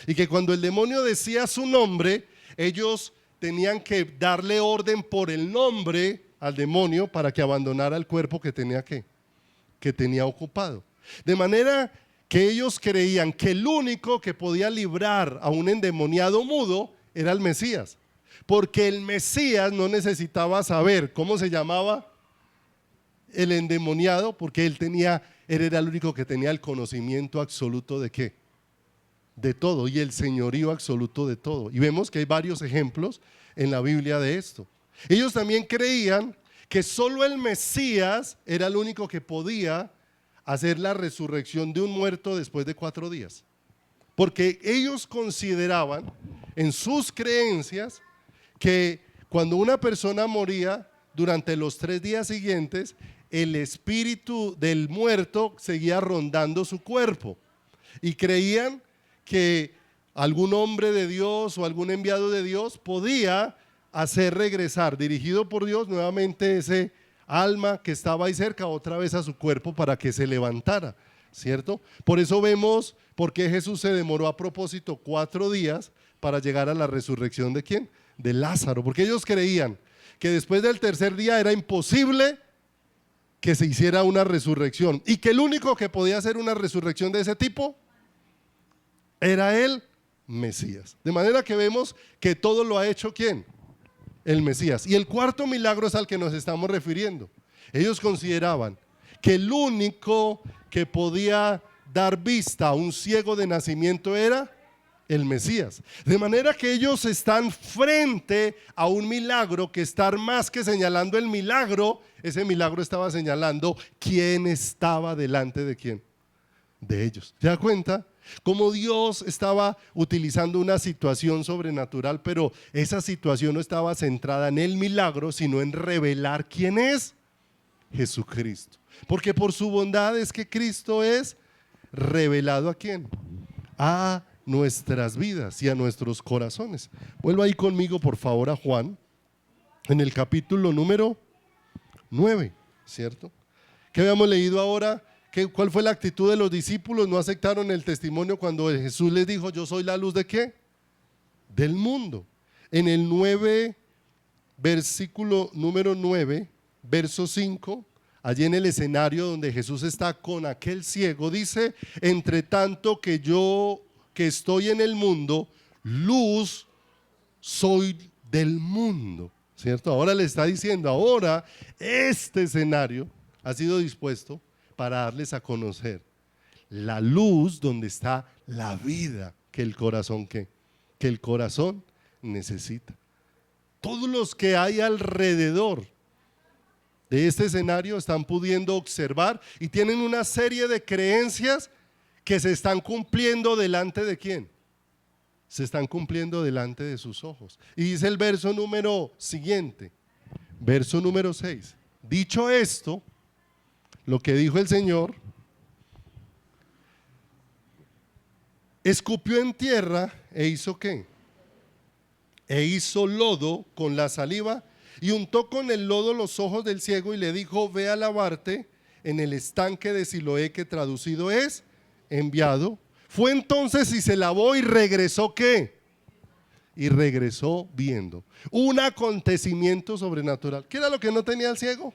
Speaker 1: y que cuando el demonio decía su nombre, ellos tenían que darle orden por el nombre al demonio para que abandonara el cuerpo que tenía ocupado. De manera que ellos creían que el único que podía librar a un endemoniado mudo era el Mesías, porque el Mesías no necesitaba saber cómo se llamaba el endemoniado, porque él era el único que tenía el conocimiento absoluto de ¿qué? De todo, y el señorío absoluto de todo. Y vemos que hay varios ejemplos en la Biblia de esto. Ellos también creían que solo el Mesías era el único que podía hacer la resurrección de un muerto después de 4 días, porque ellos consideraban en sus creencias que cuando una persona moría, durante los 3 días siguientes, el espíritu del muerto seguía rondando su cuerpo, y creían que algún hombre de Dios o algún enviado de Dios podía hacer regresar, dirigido por Dios, nuevamente ese alma que estaba ahí cerca otra vez a su cuerpo para que se levantara, ¿cierto? Por eso vemos por qué Jesús se demoró a propósito 4 días para llegar a la resurrección de ¿quién? De Lázaro, porque ellos creían que después del 3er día era imposible que se hiciera una resurrección, y que el único que podía hacer una resurrección de ese tipo era el Mesías. De manera que vemos que todo lo ha hecho ¿quién? El Mesías. Y el cuarto milagro es al que nos estamos refiriendo. Ellos consideraban que el único que podía dar vista a un ciego de nacimiento era el Mesías. De manera que ellos están frente a un milagro que estar más que señalando el milagro, ese milagro estaba señalando quién estaba delante de quién, de ellos. ¿Se da cuenta? Cómo Dios estaba utilizando una situación sobrenatural, pero esa situación no estaba centrada en el milagro, sino en revelar quién es Jesucristo. Porque por su bondad es que Cristo es revelado ¿a quién? A nuestras vidas y a nuestros corazones. Vuelva ahí conmigo por favor a Juan, en el capítulo número 9, ¿cierto? ¿Qué habíamos leído ahora? ¿Cuál fue la actitud de los discípulos? No aceptaron el testimonio cuando Jesús les dijo: yo soy la luz de ¿qué? Del mundo. En el 9, versículo número 9, verso 5, allí en el escenario donde Jesús está con aquel ciego, dice: entre tanto que yo que estoy en el mundo, luz soy del mundo, ¿cierto? Ahora le está diciendo, ahora este escenario ha sido dispuesto para darles a conocer la luz donde está la vida que el corazón que el corazón necesita. Todos los que hay alrededor de este escenario están pudiendo observar y tienen una serie de creencias que se están cumpliendo delante de ¿quién? Se están cumpliendo delante de sus ojos. Y dice el verso número siguiente, verso número 6. Dicho esto, lo que dijo el Señor, escupió en tierra e hizo ¿qué? E hizo lodo con la saliva y untó con el lodo los ojos del ciego y le dijo: ve a lavarte en el estanque de Siloé, que traducido es enviado. Fue entonces y se lavó y regresó ¿qué? Y regresó viendo. Un acontecimiento sobrenatural. ¿Qué era lo que no tenía el ciego?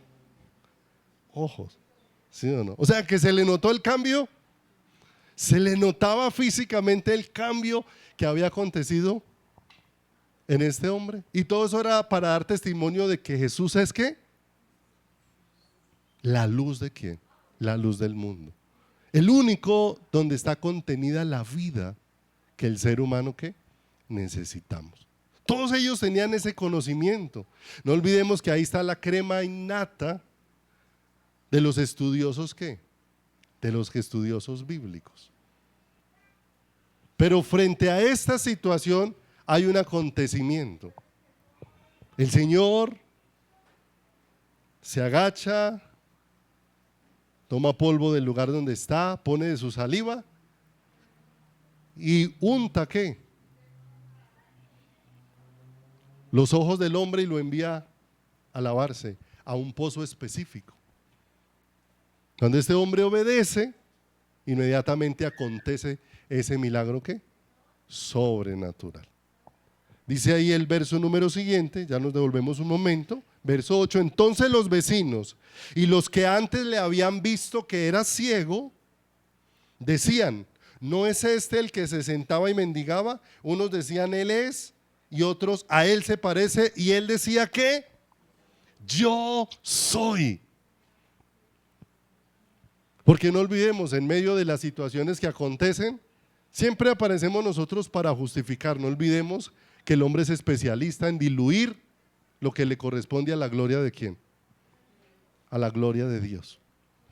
Speaker 1: Ojos. ¿Sí o no? O sea, que se le notó el cambio. Se le notaba físicamente el cambio que había acontecido en este hombre. Y todo eso era para dar testimonio de que Jesús es ¿qué? La luz de ¿quién? La luz del mundo. El único donde está contenida la vida que el ser humano ¿qué? Necesitamos. Todos ellos tenían ese conocimiento. No olvidemos que ahí está la crema innata de los estudiosos ¿qué? De los estudiosos bíblicos. Pero frente a esta situación hay un acontecimiento. El Señor se agacha, toma polvo del lugar donde está, pone de su saliva y unta ¿qué? Los ojos del hombre y lo envía a lavarse a un pozo específico. Cuando este hombre obedece, inmediatamente acontece ese milagro ¿qué? Sobrenatural. Dice ahí el verso número siguiente, ya nos devolvemos un momento, verso 8, entonces los vecinos y los que antes le habían visto que era ciego, decían: ¿no es este el que se sentaba y mendigaba? Unos decían: él es, y otros: a él se parece, y él decía ¿qué? Yo soy. Porque no olvidemos, en medio de las situaciones que acontecen, siempre aparecemos nosotros para justificar. No olvidemos que el hombre es especialista en diluir lo que le corresponde a la gloria de ¿quién? A la gloria de Dios,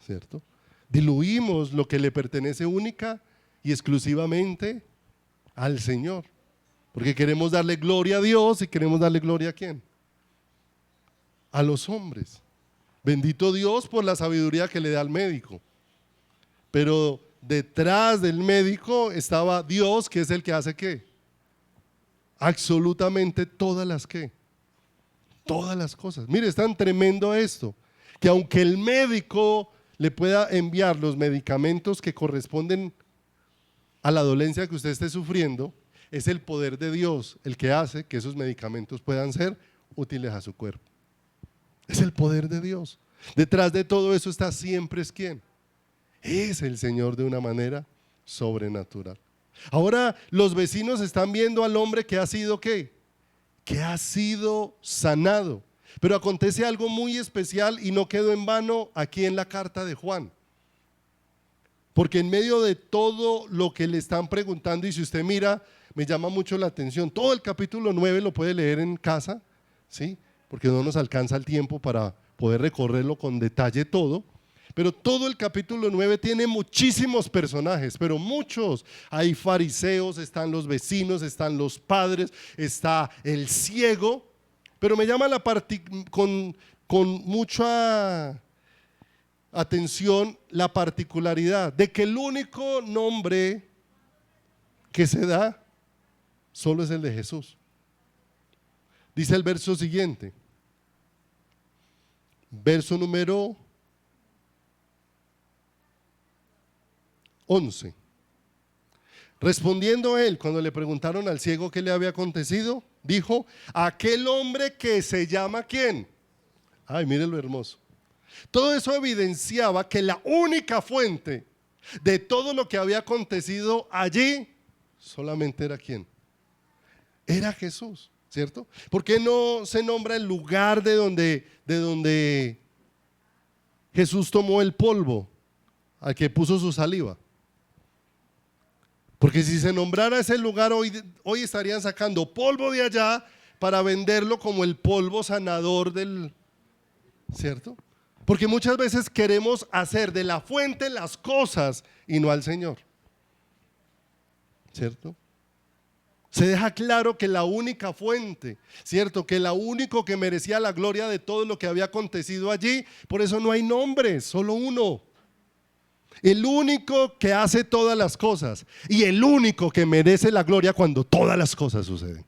Speaker 1: ¿cierto? Diluimos lo que le pertenece única y exclusivamente al Señor, porque queremos darle gloria a Dios y queremos darle gloria ¿a quién? A los hombres. Bendito Dios por la sabiduría que le da al médico, pero detrás del médico estaba Dios, que es el que hace ¿qué? Absolutamente todas las ¿qué? Todas las cosas. Mire, es tan tremendo esto, que aunque el médico le pueda enviar los medicamentos que corresponden a la dolencia que usted esté sufriendo, es el poder de Dios el que hace que esos medicamentos puedan ser útiles a su cuerpo. Es el poder de Dios. Detrás de todo eso está siempre es ¿quién? Es el Señor de una manera sobrenatural. Ahora los vecinos están viendo al hombre que ha sido ¿qué? Que ha sido sanado. Pero acontece algo muy especial y no quedó en vano aquí en la carta de Juan. Porque en medio de todo lo que le están preguntando, y si usted mira, me llama mucho la atención, todo el capítulo 9 lo puede leer en casa, ¿sí? Porque no nos alcanza el tiempo para poder recorrerlo con detalle todo. Pero todo el capítulo 9 tiene muchísimos personajes, pero muchos. Hay fariseos, están los vecinos, están los padres, está el ciego. Pero me llama con mucha atención la particularidad de que el único nombre que se da solo es el de Jesús. Dice el verso siguiente, verso número 11. Respondiendo él, cuando le preguntaron al ciego qué le había acontecido, dijo: aquel hombre que se llama ¿quién? Ay, mire lo hermoso. Todo eso evidenciaba que la única fuente de todo lo que había acontecido allí solamente era ¿quién? Era Jesús, ¿cierto? ¿Por qué no se nombra el lugar de donde Jesús tomó el polvo al que puso su saliva? Porque si se nombrara ese lugar, hoy estarían sacando polvo de allá para venderlo como el polvo sanador del, ¿cierto? Porque muchas veces queremos hacer de la fuente las cosas y no al Señor, ¿cierto? Se deja claro que la única fuente, ¿cierto? Que la único que merecía la gloria de todo lo que había acontecido allí, por eso no hay nombres, solo uno. El único que hace todas las cosas y el único que merece la gloria cuando todas las cosas suceden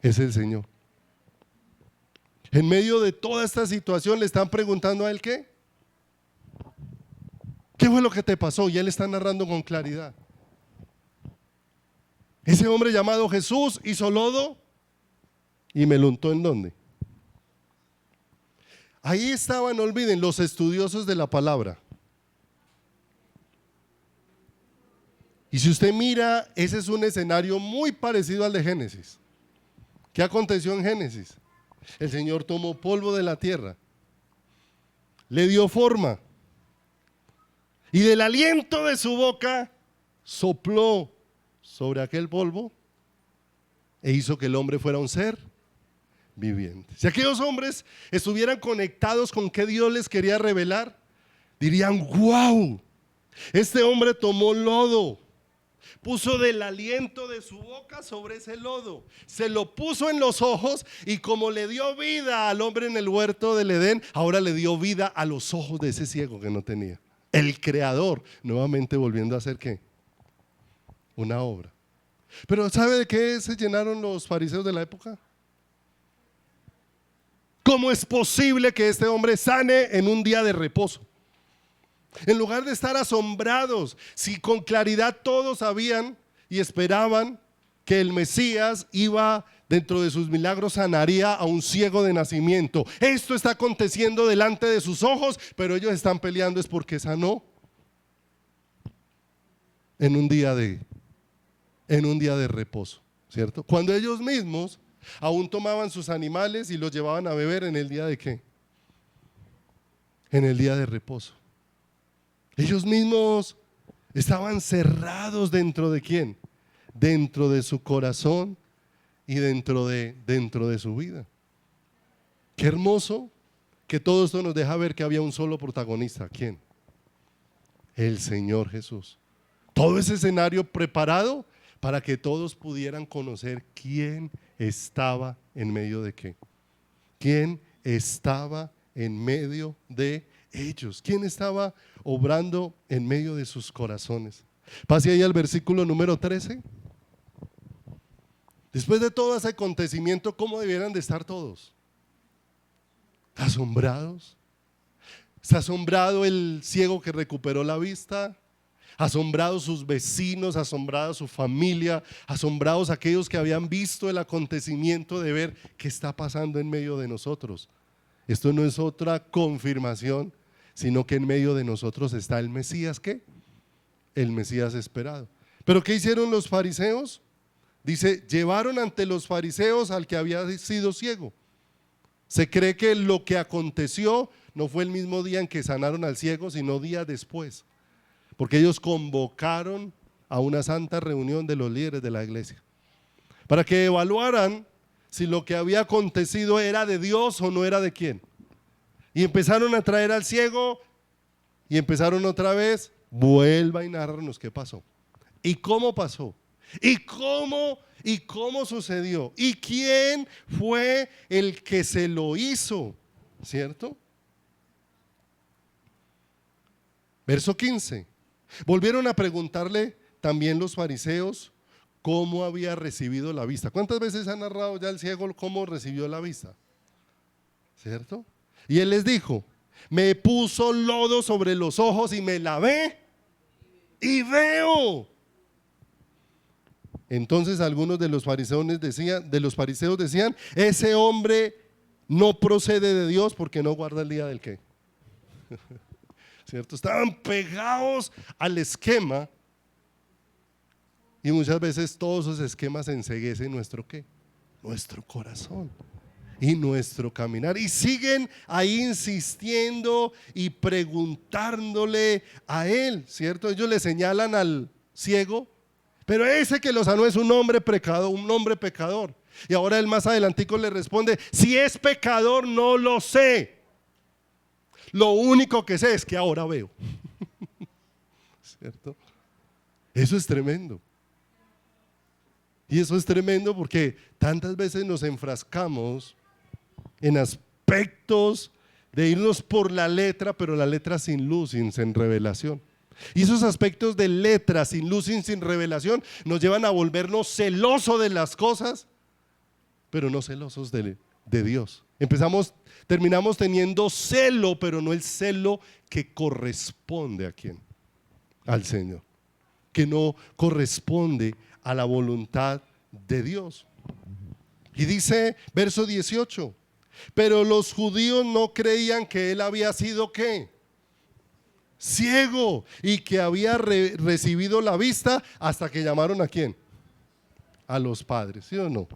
Speaker 1: es el Señor. En medio de toda esta situación le están preguntando a él ¿qué? ¿Qué fue lo que te pasó? Y él está narrando con claridad. Ese hombre llamado Jesús hizo lodo y me lo untó ¿en dónde? Ahí estaban, no olviden, los estudiosos de la palabra. Y si usted mira, ese es un escenario muy parecido al de Génesis. ¿Qué aconteció en Génesis? El Señor tomó polvo de la tierra, le dio forma y del aliento de su boca sopló sobre aquel polvo e hizo que el hombre fuera un ser viviente. Si aquellos hombres estuvieran conectados con qué Dios les quería revelar, dirían: wow, este hombre tomó lodo, puso del aliento de su boca sobre ese lodo, se lo puso en los ojos y como le dio vida al hombre en el huerto del Edén, ahora le dio vida a los ojos de ese ciego que no tenía. El creador nuevamente volviendo a hacer ¿qué? Una obra. Pero ¿sabe de qué se llenaron los fariseos de la época? ¿Cómo es posible que este hombre sane en un día de reposo? En lugar de estar asombrados, si con claridad todos sabían y esperaban que el Mesías iba dentro de sus milagros, sanaría a un ciego de nacimiento. Esto está aconteciendo delante de sus ojos, pero ellos están peleando es porque sanó en un día de reposo, ¿cierto? Cuando ellos mismos aún tomaban sus animales y los llevaban a beber en el día de ¿qué? En el día de reposo. Ellos mismos estaban cerrados dentro de ¿quién? Dentro de su corazón y dentro de su vida. Qué hermoso que todo esto nos deja ver que había un solo protagonista. ¿Quién? El Señor Jesús. Todo ese escenario preparado para que todos pudieran conocer quién estaba en medio de qué. ¿Quién estaba en medio de ellos? ¿Quién estaba obrando en medio de sus corazones? Pase ahí al versículo número 13. Después de todo ese acontecimiento, ¿cómo debieran de estar todos? Asombrados. ¿Está asombrado el ciego que recuperó la vista? Asombrados sus vecinos, asombrada su familia, asombrados aquellos que habían visto el acontecimiento de ver qué está pasando en medio de nosotros. Esto no es otra confirmación, sino que en medio de nosotros está el Mesías, ¿qué? El Mesías esperado. ¿Pero qué hicieron los fariseos? Dice, llevaron ante los fariseos al que había sido ciego. Se cree que lo que aconteció no fue el mismo día en que sanaron al ciego, sino días después. Porque ellos convocaron a una santa reunión de los líderes de la iglesia para que evaluaran si lo que había acontecido era de Dios o no era de quién. Y empezaron a traer al ciego y empezaron otra vez, vuelva y narrarnos qué pasó y cómo pasó y cómo sucedió y quién fue el que se lo hizo, ¿cierto? Verso 15. Volvieron a preguntarle también los fariseos cómo había recibido la vista. ¿Cuántas veces ha narrado ya el ciego cómo recibió la vista? ¿Cierto? Y él les dijo, me puso lodo sobre los ojos y me lavé y veo. Entonces algunos de los fariseos decían, ese hombre no procede de Dios porque no guarda el día del qué. ¿Cierto? Estaban pegados al esquema y muchas veces todos esos esquemas enceguecen nuestro ¿qué? Nuestro corazón y nuestro caminar y siguen ahí insistiendo y preguntándole a él, ¿cierto? Ellos le señalan al ciego, pero ese que lo sanó es un hombre pecador. Y ahora él más adelantico le responde: si es pecador no lo sé, lo único que sé es que ahora veo. ¿Cierto? Eso es tremendo. Y eso es tremendo porque tantas veces nos enfrascamos en aspectos de irnos por la letra, pero la letra sin luz, sin revelación. Y esos aspectos de letra sin luz, sin revelación, nos llevan a volvernos celosos de las cosas, pero no celosos de Dios. Terminamos teniendo celo, pero no el celo que corresponde ¿a quién? Al Señor, que no corresponde a la voluntad de Dios. Y dice verso 18: pero los judíos no creían que él había sido ¿qué? Ciego, y que había recibido la vista, hasta que llamaron ¿a quién? A los padres, ¿sí o no?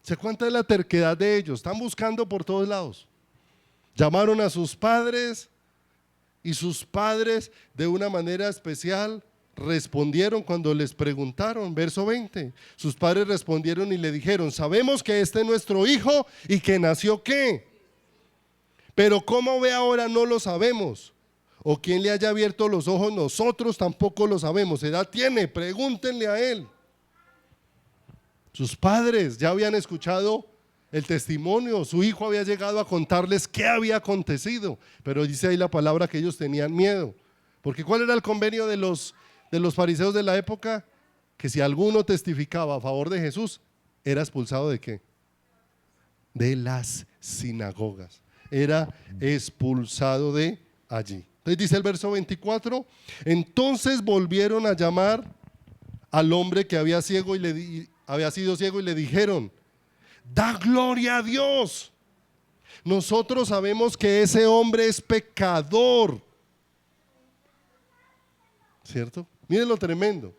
Speaker 1: ¿Se cuenta de la terquedad de ellos? Están buscando por todos lados. Llamaron a sus padres, y sus padres de una manera especial respondieron cuando les preguntaron. Verso 20: sus padres respondieron y le dijeron: sabemos que este es nuestro hijo y que nació ¿qué? Pero cómo ve ahora no lo sabemos, o quién le haya abierto los ojos nosotros tampoco lo sabemos. ¿Edad tiene? Pregúntenle a él. Sus padres ya habían escuchado el testimonio, su hijo había llegado a contarles qué había acontecido, pero dice ahí la palabra que ellos tenían miedo, porque ¿cuál era el convenio de los fariseos de la época? Que si alguno testificaba a favor de Jesús, era expulsado ¿de qué? De las sinagogas, era expulsado de allí. Entonces dice el verso 24: entonces volvieron a llamar al hombre que había sido ciego y le dijeron: da gloria a Dios, nosotros sabemos que ese hombre es pecador. ¿Cierto? Miren lo tremendo.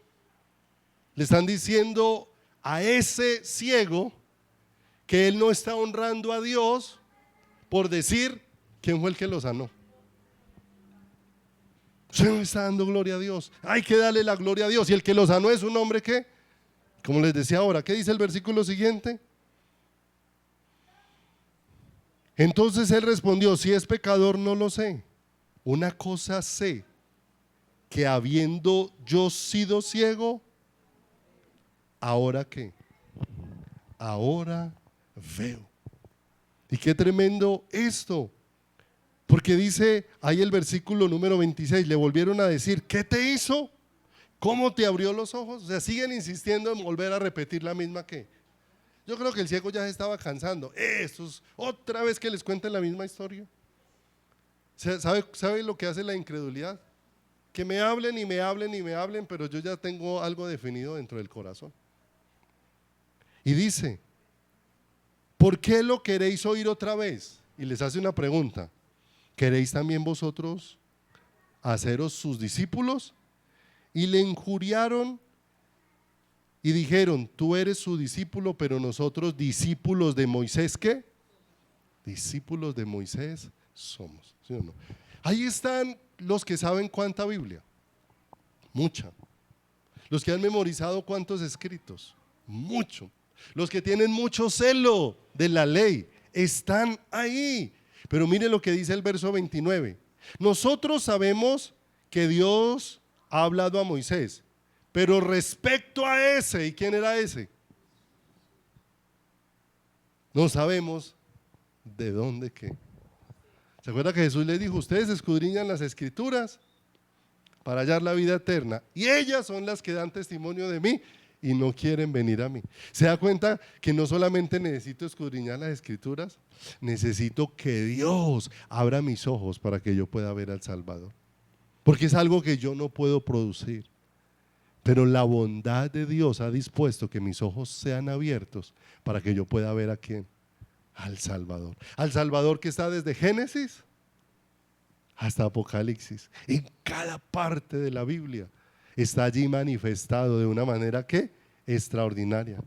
Speaker 1: Le están diciendo a ese ciego que él no está honrando a Dios por decir quién fue el que lo sanó. Usted no está dando gloria a Dios, hay que darle la gloria a Dios. Y el que lo sanó es un hombre que, como les decía ahora, ¿qué dice el versículo siguiente? Entonces él respondió: si es pecador no lo sé, una cosa sé, que habiendo yo sido ciego, ¿ahora qué? Ahora veo. Y qué tremendo esto, porque dice ahí el versículo número 26, le volvieron a decir: ¿qué te hizo? ¿Cómo te abrió los ojos? O sea, siguen insistiendo en volver a repetir la misma que. Yo creo que el ciego ya se estaba cansando. Estos, otra vez que les cuenten la misma historia. ¿Sabe lo que hace la incredulidad? Que me hablen y me hablen y me hablen, pero yo ya tengo algo definido dentro del corazón. Y dice: ¿por qué lo queréis oír otra vez? Y les hace una pregunta: ¿queréis también vosotros haceros sus discípulos? Y le injuriaron y dijeron: tú eres su discípulo, pero nosotros discípulos de Moisés, ¿qué? Discípulos de Moisés somos, ¿sí o no? Ahí están los que saben cuánta Biblia, mucha. Los que han memorizado cuántos escritos, mucho. Los que tienen mucho celo de la ley, están ahí. Pero mire lo que dice el verso 29: nosotros sabemos que Dios ha hablado a Moisés, pero respecto a ese, ¿y quién era ese? No sabemos de dónde qué. ¿Se acuerda que Jesús les dijo: ustedes escudriñan las escrituras para hallar la vida eterna, y ellas son las que dan testimonio de mí y no quieren venir a mí? ¿Se da cuenta que no solamente necesito escudriñar las escrituras, necesito que Dios abra mis ojos para que yo pueda ver al Salvador? Porque es algo que yo no puedo producir, pero la bondad de Dios ha dispuesto que mis ojos sean abiertos para que yo pueda ver ¿a quién? Al Salvador. Al Salvador que está desde Génesis hasta Apocalipsis. En cada parte de la Biblia está allí manifestado de una manera que extraordinaria.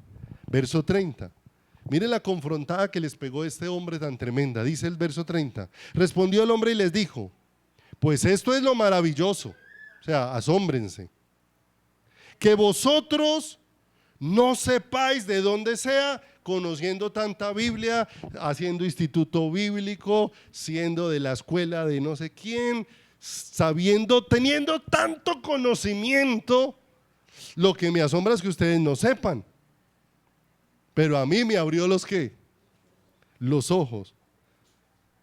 Speaker 1: Verso 30. Mire la confrontada que les pegó este hombre tan tremenda. Dice el verso 30: respondió el hombre y les dijo: pues esto es lo maravilloso, o sea, asómbrense, que vosotros no sepáis de dónde sea, conociendo tanta Biblia, haciendo instituto bíblico, siendo de la escuela de no sé quién, sabiendo, teniendo tanto conocimiento, lo que me asombra es que ustedes no sepan. Pero a mí me abrió los ¿qué? Los ojos.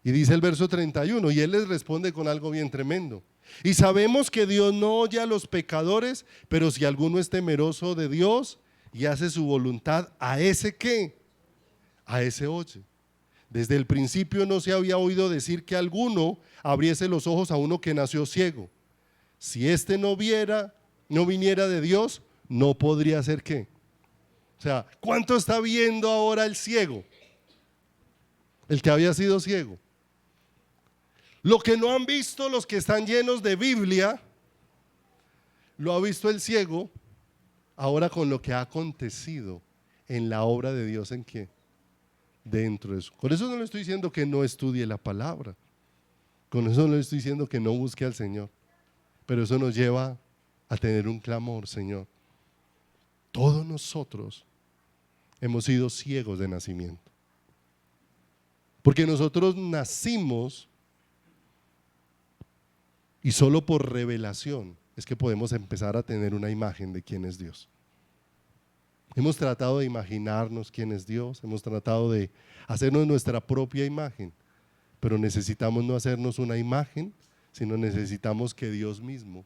Speaker 1: Y dice el verso 31, y él les responde con algo bien tremendo. Y sabemos que Dios no oye a los pecadores, pero si alguno es temeroso de Dios y hace su voluntad, ¿a ese qué? A ese oye. Desde el principio no se había oído decir que alguno abriese los ojos a uno que nació ciego. Si éste no viniera de Dios, no podría ser ¿qué? O sea, ¿cuánto está viendo ahora el ciego? El que había sido ciego. Lo que no han visto los que están llenos de Biblia, lo ha visto el ciego ahora con lo que ha acontecido en la obra de Dios. ¿En qué? Dentro de eso. Con eso no le estoy diciendo que no estudie la palabra. Con eso no le estoy diciendo que no busque al Señor. Pero eso nos lleva a tener un clamor, Señor. Todos nosotros hemos sido ciegos de nacimiento. Porque nosotros nacimos y solo por revelación es que podemos empezar a tener una imagen de quién es Dios. Hemos tratado de imaginarnos quién es Dios, hemos tratado de hacernos nuestra propia imagen, pero necesitamos no hacernos una imagen, sino necesitamos que Dios mismo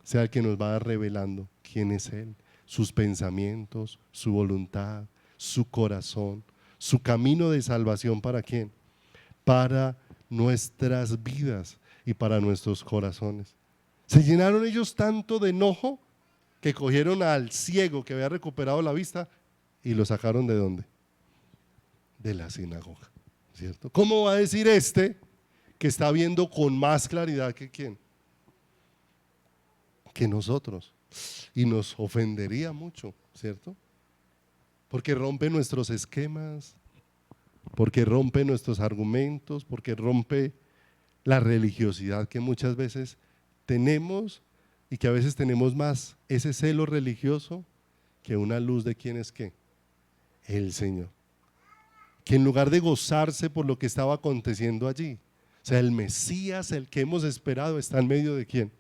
Speaker 1: sea el que nos vaya revelando quién es Él, sus pensamientos, su voluntad, su corazón, su camino de salvación. ¿Para quién? Para nuestras vidas y para nuestros corazones. Se llenaron ellos tanto de enojo que cogieron al ciego que había recuperado la vista y lo sacaron ¿de dónde? De la sinagoga, ¿cierto? ¿Cómo va a decir este que está viendo con más claridad que quién? Que nosotros. Y nos ofendería mucho, ¿cierto? Porque rompe nuestros esquemas, porque rompe nuestros argumentos, porque rompe la religiosidad que muchas veces tenemos y que a veces tenemos más ese celo religioso que una luz de quién es qué, el Señor. Que en lugar de gozarse por lo que estaba aconteciendo allí, o sea, el Mesías, el que hemos esperado, está en medio de quién,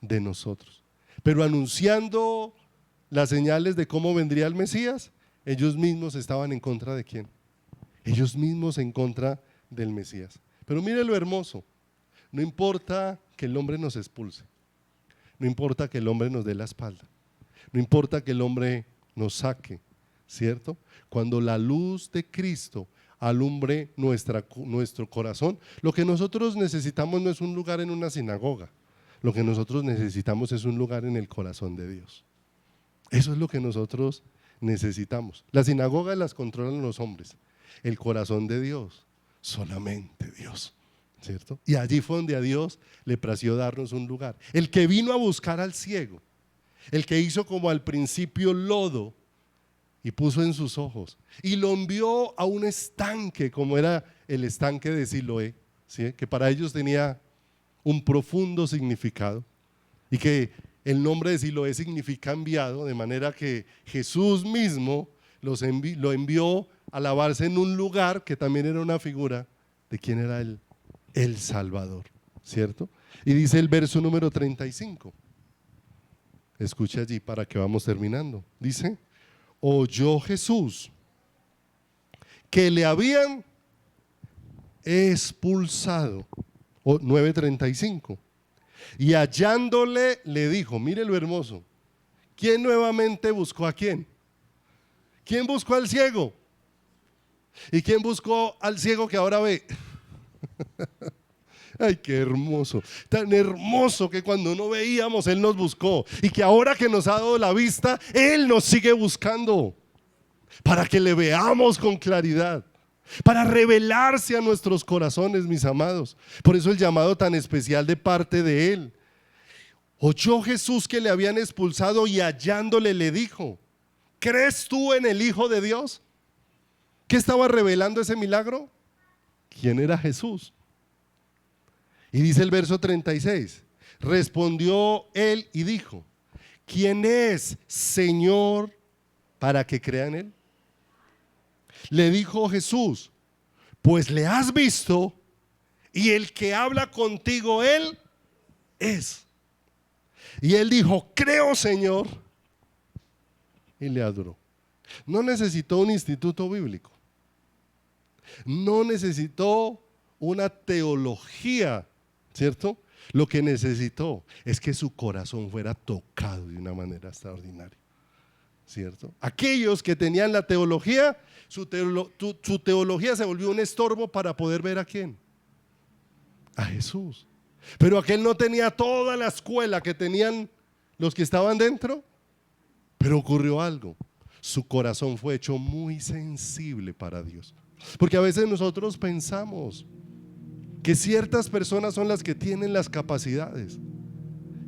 Speaker 1: de nosotros. Pero anunciando las señales de cómo vendría el Mesías, ellos mismos estaban en contra de quién, ellos mismos en contra del Mesías. Pero mire lo hermoso, no importa que el hombre nos expulse, no importa que el hombre nos dé la espalda, no importa que el hombre nos saque, ¿cierto? Cuando la luz de Cristo alumbre nuestro corazón, lo que nosotros necesitamos no es un lugar en una sinagoga, lo que nosotros necesitamos es un lugar en el corazón de Dios. Eso es lo que nosotros necesitamos. Las sinagogas las controlan los hombres, el corazón de Dios, solamente Dios, ¿cierto? Y allí fue donde a Dios le plació darnos un lugar. El que vino a buscar al ciego, el que hizo como al principio lodo y puso en sus ojos y lo envió a un estanque como era el estanque de Siloé, ¿sí? Que para ellos tenía un profundo significado y que el nombre de Siloé significa enviado, de manera que Jesús mismo lo envió a lavarse en un lugar que también era una figura de quién era el Salvador, ¿cierto? Y dice el verso número 35, escuche allí para que vamos terminando, dice: oyó Jesús que le habían expulsado, 9:35, y hallándole le dijo, mire lo hermoso, ¿quién nuevamente buscó a quién? ¿Quién buscó al ciego? ¿Y quién buscó al ciego que ahora ve? Ay, qué hermoso, tan hermoso que cuando no veíamos Él nos buscó y que ahora que nos ha dado la vista, Él nos sigue buscando para que le veamos con claridad, para revelarse a nuestros corazones, mis amados. Por eso el llamado tan especial de parte de Él. Oyó Jesús que le habían expulsado y hallándole le dijo, ¿crees tú en el Hijo de Dios? ¿Qué estaba revelando ese milagro? ¿Quién era Jesús? Y dice el verso 36, respondió él y dijo, ¿quién es, Señor, para que crea en Él. Le dijo Jesús: pues le has visto, y el que habla contigo, Él es. Y él dijo: creo, Señor, y le adoró. No necesitó un instituto bíblico, no necesitó una teología, ¿cierto? Lo que necesitó es que su corazón fuera tocado de una manera extraordinaria, ¿cierto? Aquellos que tenían la teología, su teología se volvió un estorbo para poder ver a quién, a Jesús. Pero aquel no tenía toda la escuela que tenían los que estaban dentro. Pero ocurrió algo: su corazón fue hecho muy sensible para Dios. Porque a veces nosotros pensamos que ciertas personas son las que tienen las capacidades,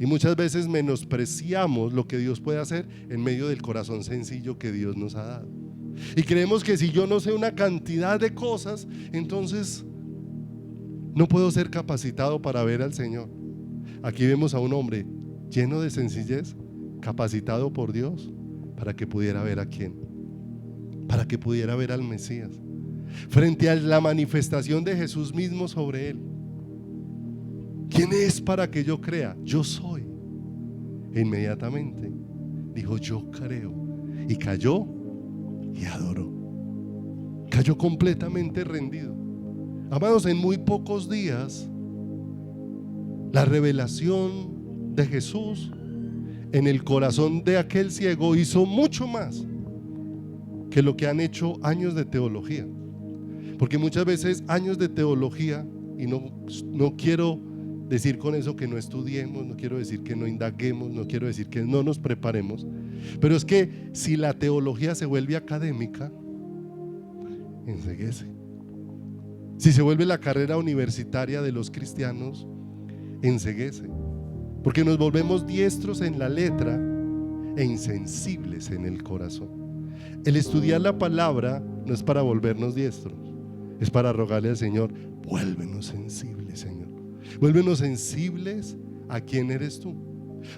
Speaker 1: y muchas veces menospreciamos lo que Dios puede hacer en medio del corazón sencillo que Dios nos ha dado. Y creemos que si yo no sé una cantidad de cosas, entonces no puedo ser capacitado para ver al Señor. Aquí vemos a un hombre lleno de sencillez, capacitado por Dios para que pudiera ver a quién, para que pudiera ver al Mesías, frente a la manifestación de Jesús mismo sobre él. ¿Quién es para que yo crea? Yo soy. E inmediatamente dijo: yo creo, y cayó y adoró. Cayó completamente rendido. Amados, en muy pocos días la revelación de Jesús en el corazón de aquel ciego hizo mucho más que lo que han hecho años de teología. Porque muchas veces años de teología, y no quiero decir con eso que no estudiemos, no quiero decir que no indaguemos, no quiero decir que no nos preparemos, pero es que si la teología se vuelve académica, enceguece. Si se vuelve la carrera universitaria de los cristianos, enceguece. Porque nos volvemos diestros en la letra e insensibles en el corazón. El estudiar la palabra no es para volvernos diestros, es para rogarle al Señor: vuélvenos sensibles, Señor. Vuélvenos sensibles a quién eres tú.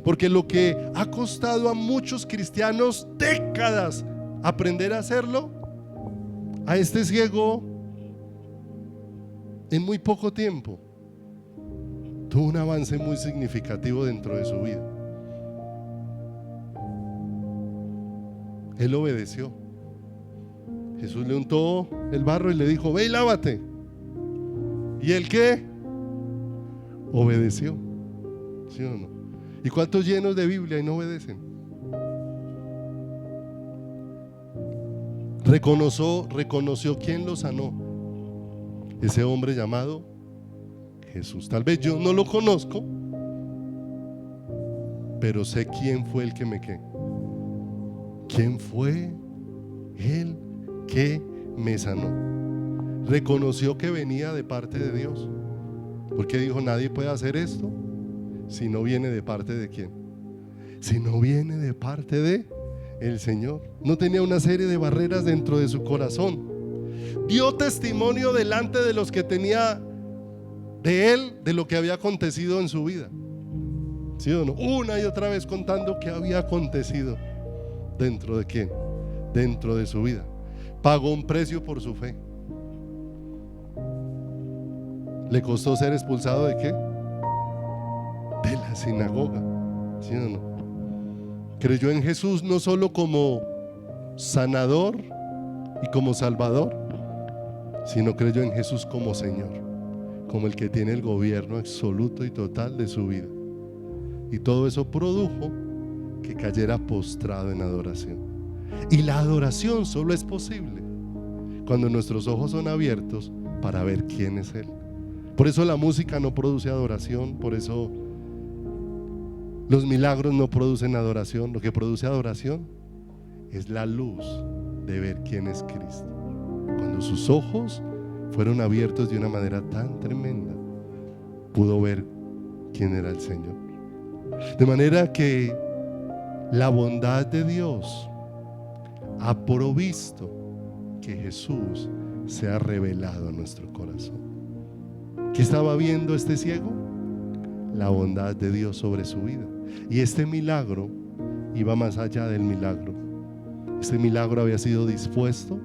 Speaker 1: Porque lo que ha costado a muchos cristianos décadas aprender a hacerlo, a este ciego en muy poco tiempo tuvo un avance muy significativo dentro de su vida. Él obedeció. Jesús le untó el barro y le dijo: ve y lávate. ¿Y él qué? Obedeció. ¿Sí o no? ¿Y cuántos llenos de Biblia y no obedecen? Reconoció quién lo sanó. Ese hombre llamado Jesús. Tal vez yo no lo conozco, pero sé quién fue el que me quedó. ¿Quién fue el que me sanó? Reconoció que venía de parte de Dios, porque dijo: nadie puede hacer esto si no viene de parte de quién, si no viene de parte de el Señor. No tenía una serie de barreras dentro de su corazón. Dio testimonio delante de los que tenía de él, de lo que había acontecido en su vida. ¿Sí o no? Una y otra vez contando qué había acontecido. ¿Dentro de quién? Dentro de su vida. Pagó un precio por su fe. ¿Le costó ser expulsado de qué? De la sinagoga. ¿Sí o no? Creyó en Jesús no solo como sanador y como salvador, sino creyó en Jesús como Señor, como el que tiene el gobierno absoluto y total de su vida. Y todo eso produjo que cayera postrado en adoración. Y la adoración solo es posible cuando nuestros ojos son abiertos para ver quién es Él. Por eso la música no produce adoración, por eso los milagros no producen adoración. Lo que produce adoración es la luz de ver quién es Cristo. Cuando sus ojos fueron abiertos de una manera tan tremenda, pudo ver quién era el Señor. De manera que la bondad de Dios ha provisto que Jesús se ha revelado a nuestro corazón. ¿Qué estaba viendo este ciego? La bondad de Dios sobre su vida. Y este milagro iba más allá del milagro. Este milagro había sido dispuesto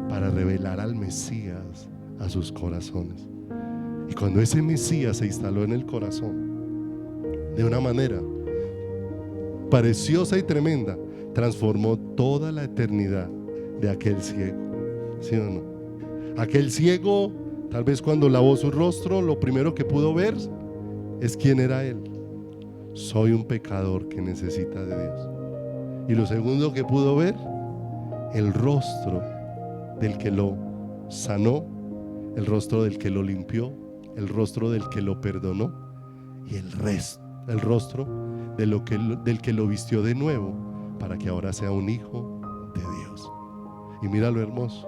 Speaker 1: para revelar al Mesías a sus corazones. Y cuando ese Mesías se instaló en el corazón, de una manera preciosa y tremenda, transformó toda la eternidad de aquel ciego. ¿Sí o no? Aquel ciego, tal vez cuando lavó su rostro, lo primero que pudo ver es quién era él. Soy un pecador que necesita de Dios. Y lo segundo que pudo ver, el rostro del que lo sanó, el rostro del que lo limpió, el rostro del que lo perdonó, y el rostro del que lo vistió de nuevo para que ahora sea un hijo de Dios. Y mira lo hermoso,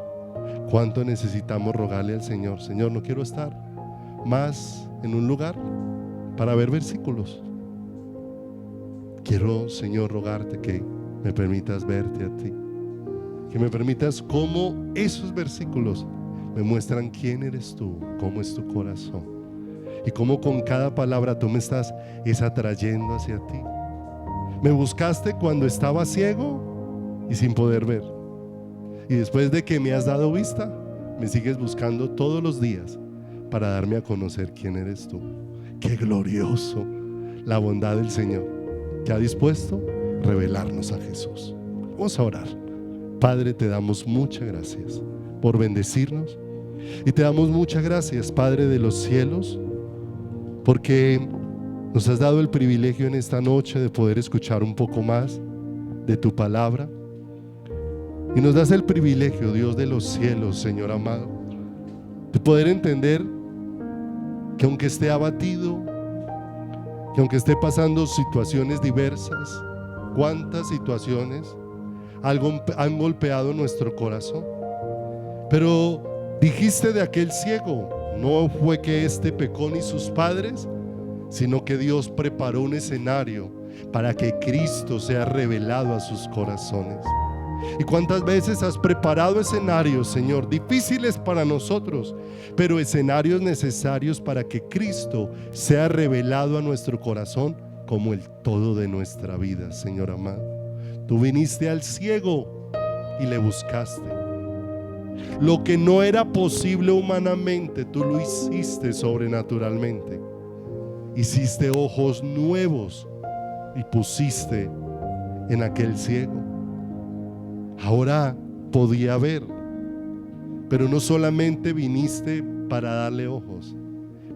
Speaker 1: cuánto necesitamos rogarle al Señor: Señor, no quiero estar más en un lugar para ver versículos. Quiero, Señor, rogarte que me permitas verte a ti, que me permitas cómo esos versículos me muestran quién eres tú, cómo es tu corazón, y cómo con cada palabra tú me estás atrayendo hacia ti. Me buscaste cuando estaba ciego y sin poder ver, y después de que me has dado vista, me sigues buscando todos los días para darme a conocer quién eres tú. Qué glorioso la bondad del Señor, que ha dispuesto revelarnos a Jesús. Vamos a orar. Padre, te damos muchas gracias por bendecirnos, y te damos muchas gracias, Padre de los cielos, porque nos has dado el privilegio en esta noche de poder escuchar un poco más de tu palabra, y nos das el privilegio, Dios de los cielos, Señor amado, de poder entender que aunque esté abatido, que aunque esté pasando situaciones diversas, cuántas situaciones han golpeado nuestro corazón, pero dijiste de aquel ciego, no fue que éste pecó ni sus padres, sino que Dios preparó un escenario para que Cristo sea revelado a sus corazones. Y cuántas veces has preparado escenarios, Señor, difíciles para nosotros, pero escenarios necesarios para que Cristo sea revelado a nuestro corazón como el todo de nuestra vida, Señor amado. Tú viniste al ciego y le buscaste. Lo que no era posible humanamente, tú lo hiciste sobrenaturalmente. Hiciste ojos nuevos y pusiste en aquel ciego. Ahora podía ver, pero no solamente viniste para darle ojos,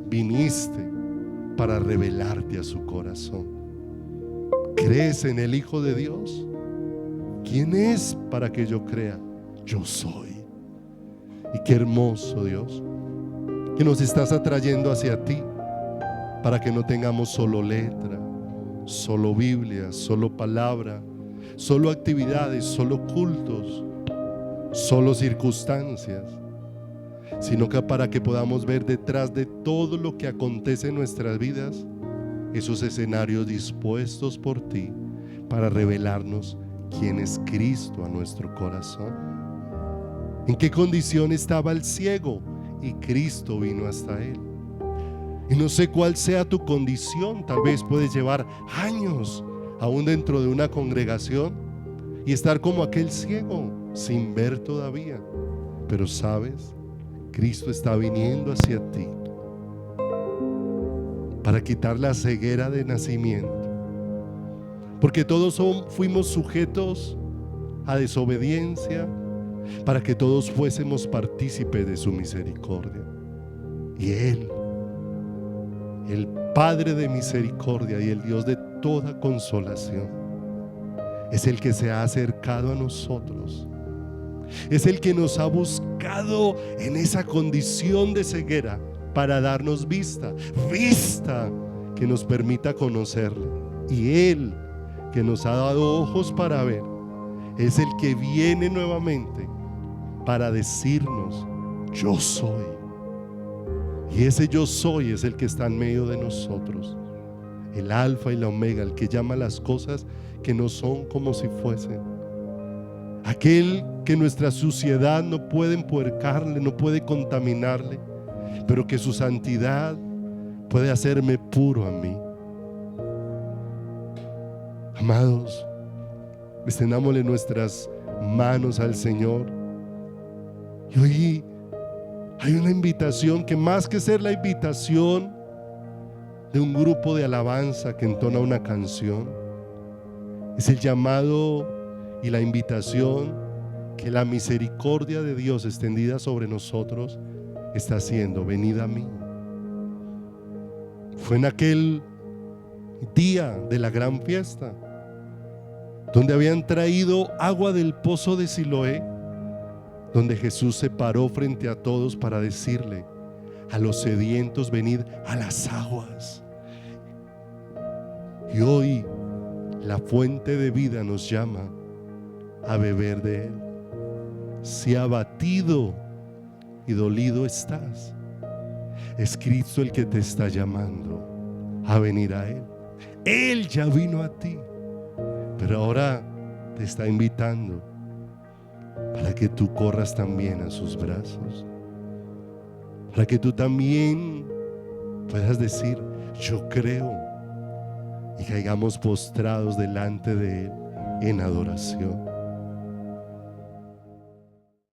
Speaker 1: viniste para revelarte a su corazón. ¿Crees en el Hijo de Dios? ¿Quién es para que yo crea? Yo soy. Y qué hermoso, Dios, que nos estás atrayendo hacia ti, para que no tengamos solo letra, solo Biblia, solo palabra, solo actividades, solo cultos, solo circunstancias, sino que para que podamos ver detrás de todo lo que acontece en nuestras vidas, esos escenarios dispuestos por ti para revelarnos quién es Cristo a nuestro corazón. ¿En qué condición estaba el ciego? Y Cristo vino hasta él. Y no sé cuál sea tu condición. Tal vez puedes llevar años aún dentro de una congregación y estar como aquel ciego, sin ver todavía. Pero sabes, Cristo está viniendo hacia ti para quitar la ceguera de nacimiento, porque todos fuimos sujetos a desobediencia, para que todos fuésemos partícipes de su misericordia. Y Él, el Padre de misericordia y el Dios de toda consolación, es el que se ha acercado a nosotros, es el que nos ha buscado en esa condición de ceguera para darnos vista que nos permita conocerle. Y Él, que nos ha dado ojos para ver, es el que viene nuevamente para decirnos: yo soy. Y ese yo soy es el que está en medio de nosotros, el alfa y la omega, el que llama las cosas que no son como si fuesen, aquel que nuestra suciedad no puede empuercarle, no puede contaminarle, pero que su santidad puede hacerme puro a mí. Amados, extendámosle nuestras manos al Señor. Y hoy hay una invitación que, más que ser la invitación de un grupo de alabanza que entona una canción, es el llamado y la invitación que la misericordia de Dios extendida sobre nosotros está haciendo. Venid a mí. Fue en aquel día de la gran fiesta, donde habían traído agua del pozo de Siloé, donde Jesús se paró frente a todos para decirle a los sedientos: venid a las aguas. Y hoy la fuente de vida nos llama a beber de Él. Si abatido y dolido estás, es Cristo el que te está llamando a venir a Él. Él ya vino a ti, pero ahora te está invitando para que tú corras también a sus brazos, para que tú también puedas decir: yo creo, y caigamos postrados delante de Él en adoración.